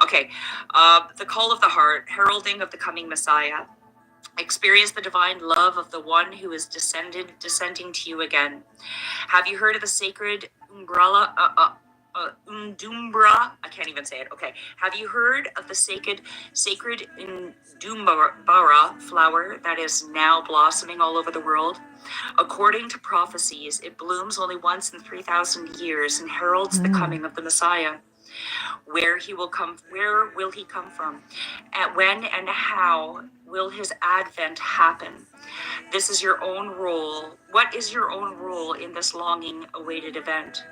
Okay, The Call of the Heart, heralding of the coming Messiah. Experience the divine love of the one who is descending to you again. Have you heard of the sacred Umbra? I can't even say it. Okay. Have you heard of the sacred Indumbara flower that is now blossoming all over the world? According to prophecies, it blooms only once in 3,000 years and heralds the coming of the Messiah. Where will he come from? And when and how will his advent happen? This is your own role. What is your own role in this longing awaited event?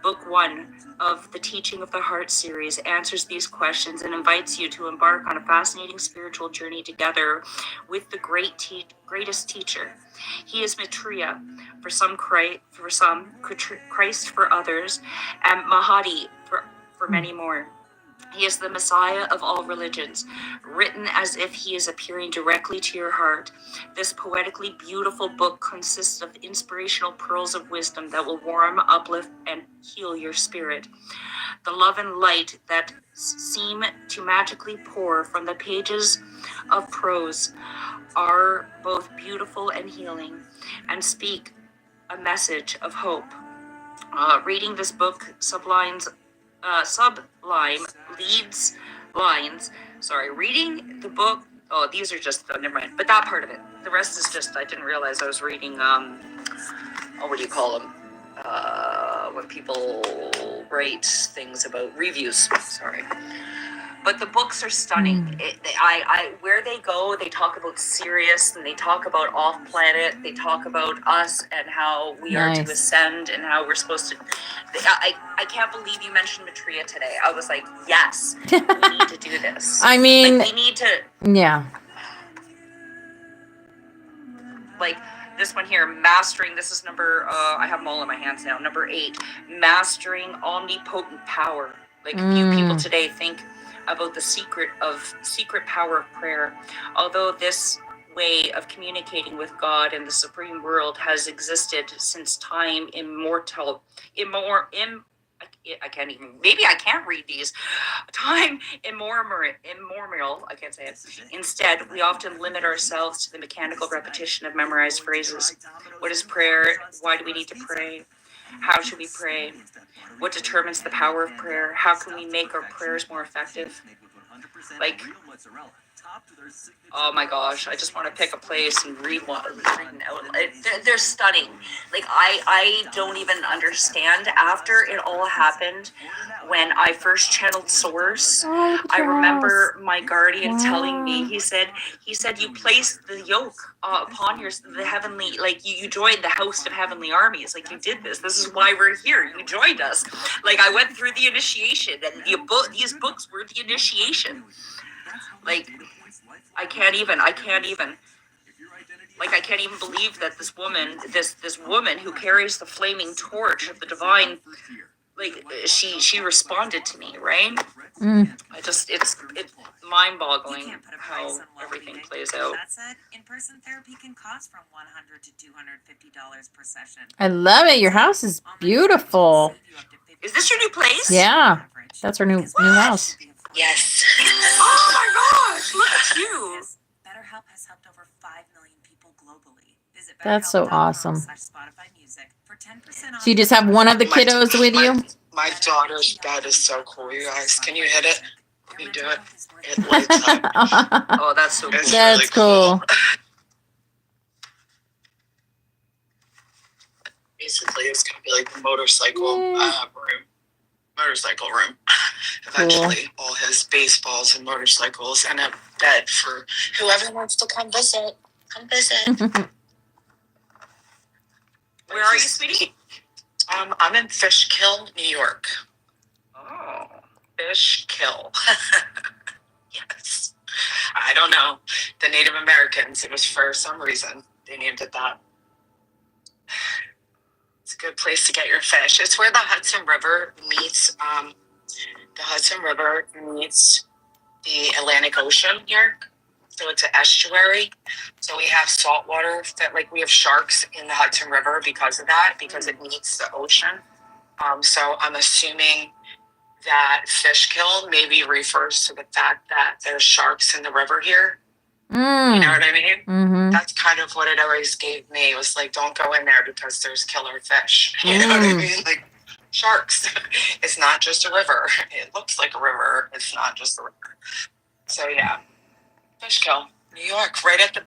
Book 1 of the Teaching of the Heart series answers these questions and invites you to embark on a fascinating spiritual journey together with the greatest teacher. He is Maitreya, for some Christ for others, and Mahadi for many more. He is the Messiah of all religions, written as if he is appearing directly to your heart. This poetically beautiful book consists of inspirational pearls of wisdom that will warm, uplift, and heal your spirit. The love and light that seem to magically pour from the pages of prose are both beautiful and healing, and speak a message of hope. Reading this book Reading the book Oh, these are just, oh, never mind. But that part of it. The rest is just, I didn't realize I was reading, what do you call them? When people write things about reviews. Sorry. But the books are stunning. Where they go, they talk about Sirius, and they talk about off planet. They talk about us and how we are to ascend and how we're supposed to. I can't believe you mentioned Maitreya today. I was like, yes, we need to do this. I mean, like, we need to. Yeah. Like this one here, mastering. This is number. I have them all in my hands now. Number 8, mastering omnipotent power. Like few people today think about the secret power of prayer. Although this way of communicating with God and the supreme world has existed since time I can't even, maybe I can't read these. Time immemorial, I can't say it. Instead, we often limit ourselves to the mechanical repetition of memorized phrases. What is prayer? Why do we need to pray? How should we pray? What determines the power of prayer? How can we make our prayers more effective? Like, oh my gosh, I just want to pick a place and read one. They're stunning. Like, I don't even understand. After it all happened, when I first channeled Source, I remember my guardian telling me, he said, you place the yoke upon the heavenly, like you joined the host of heavenly armies. Like, you did this. This is why we're here. You joined us. Like, I went through the initiation, and these books were the initiation. Like, I can't even believe that this woman who carries the flaming torch of the divine, like, she responded to me, right? It's mind-boggling how everything plays out. That said, in-person therapy can cost from $100 to $250 per session. I love it. Your house is beautiful. Is this your new place? Yeah, that's our new house. Yes. Oh my gosh, look at you. BetterHelp has helped over 5 million people globally. Visit That's so awesome. BetterHelp.com/Spotify Music for 10% off. So you just have one of the kiddos with you? My daughter's bed is so cool, you guys. Can you hit it? Can you do it? It lights up. Oh, that's so cool. It's That's really cool. Basically, it's going to be like the motorcycle room. Eventually, all his baseballs and motorcycles, and a bed for whoever wants to come visit. Come visit. Where are you, sweetie? I'm in Fishkill, New York. Oh. Fishkill. Yes. I don't know. The Native Americans, it was for some reason they named it that. It's a good place to get your fish. It's where the Hudson River meets the Atlantic Ocean here. So it's an estuary. So we have salt water we have sharks in the Hudson River because of that, because it meets the ocean. So I'm assuming that Fishkill maybe refers to the fact that there's sharks in the river here. You know what I mean? Mm-hmm. That's kind of what it always gave me. It was like, don't go in there because there's killer fish. You know what I mean? Like, sharks. It's not just a river. It looks like a river. It's not just a river. So yeah, Fishkill, New York, right at the